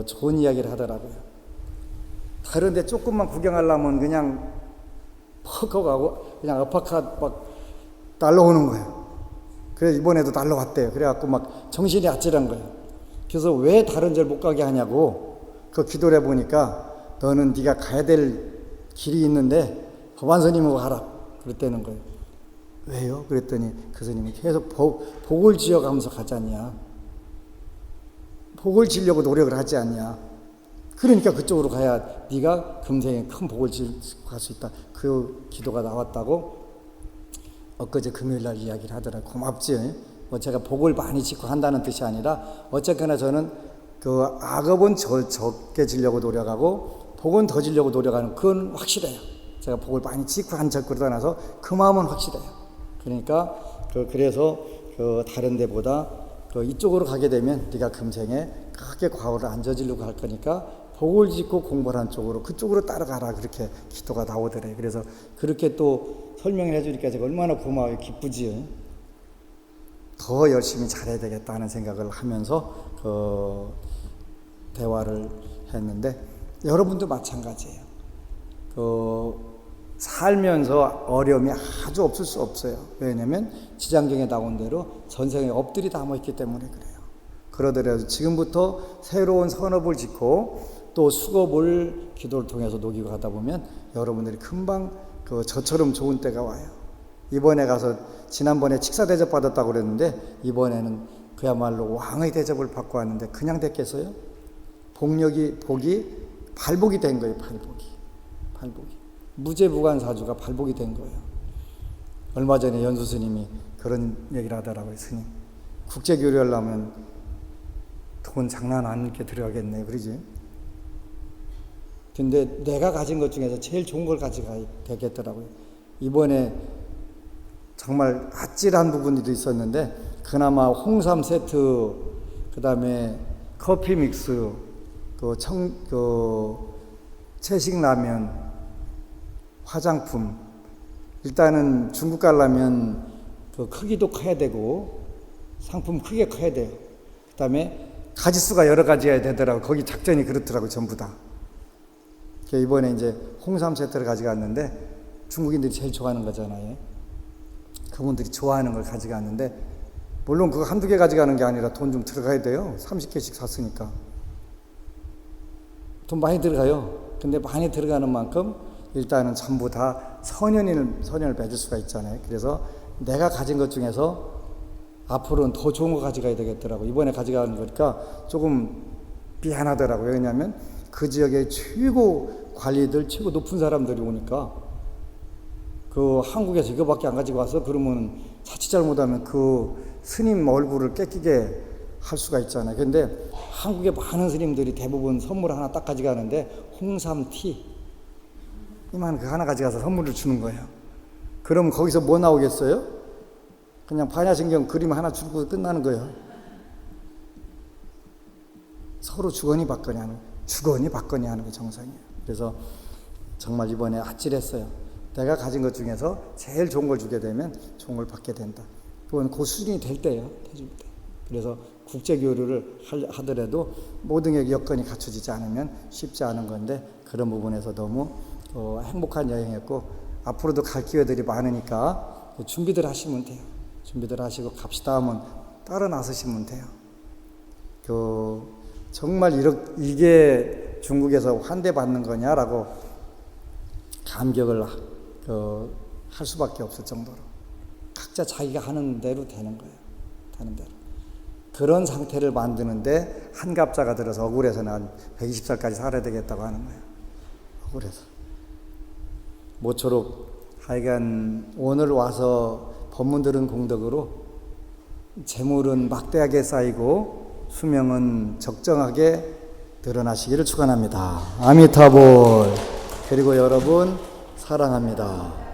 좋은 이야기를 하더라고요. 다른 데 조금만 구경하려면 그냥 퍽퍽 하고 그냥 어파컷 막 날라오는 거예요. 그래서 이번에도 날라왔대요. 그래갖고 막 정신이 아찔한 거예요. 그래서 왜 다른 데를 못 가게 하냐고 그 기도를 해보니까 너는 네가 가야 될 길이 있는데 법안스님하고 가라 그랬다는 거예요. 왜요? 그랬더니 그 스님이 계속 복을 지어가면서 가지 않냐. 복을 지려고 노력을 하지 않냐. 그러니까 그쪽으로 가야 네가 금생에 큰 복을 지고 갈 수 있다. 그 기도가 나왔다고 엊그제 금요일날 이야기를 하더라고요. 고맙지. 뭐 제가 복을 많이 짓고 한다는 뜻이 아니라 어쨌거나 저는 그 악업은 적게 지려고 노력하고 복은 더 지려고 노력하는 그건 확실해요. 제가 복을 많이 짓고 한 적으로 떠나서 그 마음은 확실해요. 그러니까 그래서 다른 데보다 이쪽으로 가게 되면 네가 금생에 크게 과오를 안 저지르고 할 거니까 복을 짓고 공부를 한 쪽으로 그쪽으로 따라가라 그렇게 기도가 나오더래요. 그래서 그렇게 또 설명을 해주니까 제가 얼마나 고마워요. 기쁘지요. 더 열심히 잘해야 되겠다 하는 생각을 하면서 대화를 했는데 여러분도 마찬가지예요. 살면서 어려움이 아주 없을 수 없어요. 왜냐하면 지장경에 나온 대로 전생에 업들이 다 모였기 때문에 그래요. 그러더라도 지금부터 새로운 선업을 짓고 또 수급을 기도를 통해서 녹이고 가다 보면 여러분들이 금방 저처럼 좋은 때가 와요. 이번에 가서 지난번에 칙사 대접 받았다고 그랬는데 이번에는 그야말로 왕의 대접을 받고 왔는데 그냥 됐겠어요? 복이 발복이 된 거예요. 발복이. 무죄무관사주가 발복이 된 거예요. 얼마 전에 연수 스님이 그런 얘기를 하더라고요. 스님, 국제교류 하려면 돈 장난 아니게 들어가겠네. 그러지? 근데 내가 가진 것 중에서 제일 좋은 걸 가져가야 되겠더라고요. 이번에 정말 아찔한 부분도 있었는데 그나마 홍삼 세트, 그 다음에 커피 믹스, 채식라면, 화장품. 일단은 중국 가려면 크기도 커야 되고 상품 크게 커야 돼요. 그 다음에 가지수가 여러 가지여야 되더라고요. 거기 작전이 그렇더라고요. 전부 다. 이번에 이제 홍삼 세트를 가져갔는데 중국인들이 제일 좋아하는 거잖아요. 그분들이 좋아하는 걸 가져갔는데 물론 그거 한두 개 가져가는 게 아니라 돈 좀 들어가야 돼요. 30개씩 샀으니까. 돈 많이 들어가요. 근데 많이 들어가는 만큼 일단은 전부 다 선연을 맺을 수가 있잖아요. 그래서 내가 가진 것 중에서 앞으로는 더 좋은 거 가져가야 되겠더라고요. 이번에 가져가는 거니까 조금 미안하더라고요. 왜냐하면 그 지역의 최고 관리들, 최고 높은 사람들이 오니까 한국에서 이거밖에 안 가지고 와서 그러면 자칫 잘못하면 스님 얼굴을 깨끼게 할 수가 있잖아요. 근데 한국의 많은 스님들이 대부분 선물 하나 딱 가져가는데 홍삼티 이만 그 하나 가져가서 선물을 주는 거예요. 그럼 거기서 뭐 나오겠어요? 그냥 반야신경 그림 하나 주고 끝나는 거예요. 서로 주거니 받거니 하는 게 정상이에요. 그래서 정말 이번에 아찔했어요. 내가 가진 것 중에서 제일 좋은 걸 주게 되면 좋은 걸 받게 된다. 그건 그 수준이 될 때예요. 해줄 때. 그래서 국제교류를 하더라도 모든 여건이 갖춰지지 않으면 쉽지 않은 건데 그런 부분에서 너무 행복한 여행이었고 앞으로도 갈 기회들이 많으니까 준비들 하시면 돼요. 준비들 하시고 갑시다 하면 따라 나서시면 돼요. 정말 이게 중국에서 환대받는 거냐라고 감격을 할 수밖에 없을 정도로 각자 자기가 하는 대로 되는 거예요. 되는 대로. 그런 상태를 만드는데 한갑자가 들어서 억울해서는 한 120살까지 살아야 되겠다고 하는 거예요. 억울해서. 모쪼록 하여간 오늘 와서 법문 들은 공덕으로 재물은 막대하게 쌓이고 수명은 적정하게 늘어나시기를 축원합니다. 아미타볼. 그리고 여러분 사랑합니다.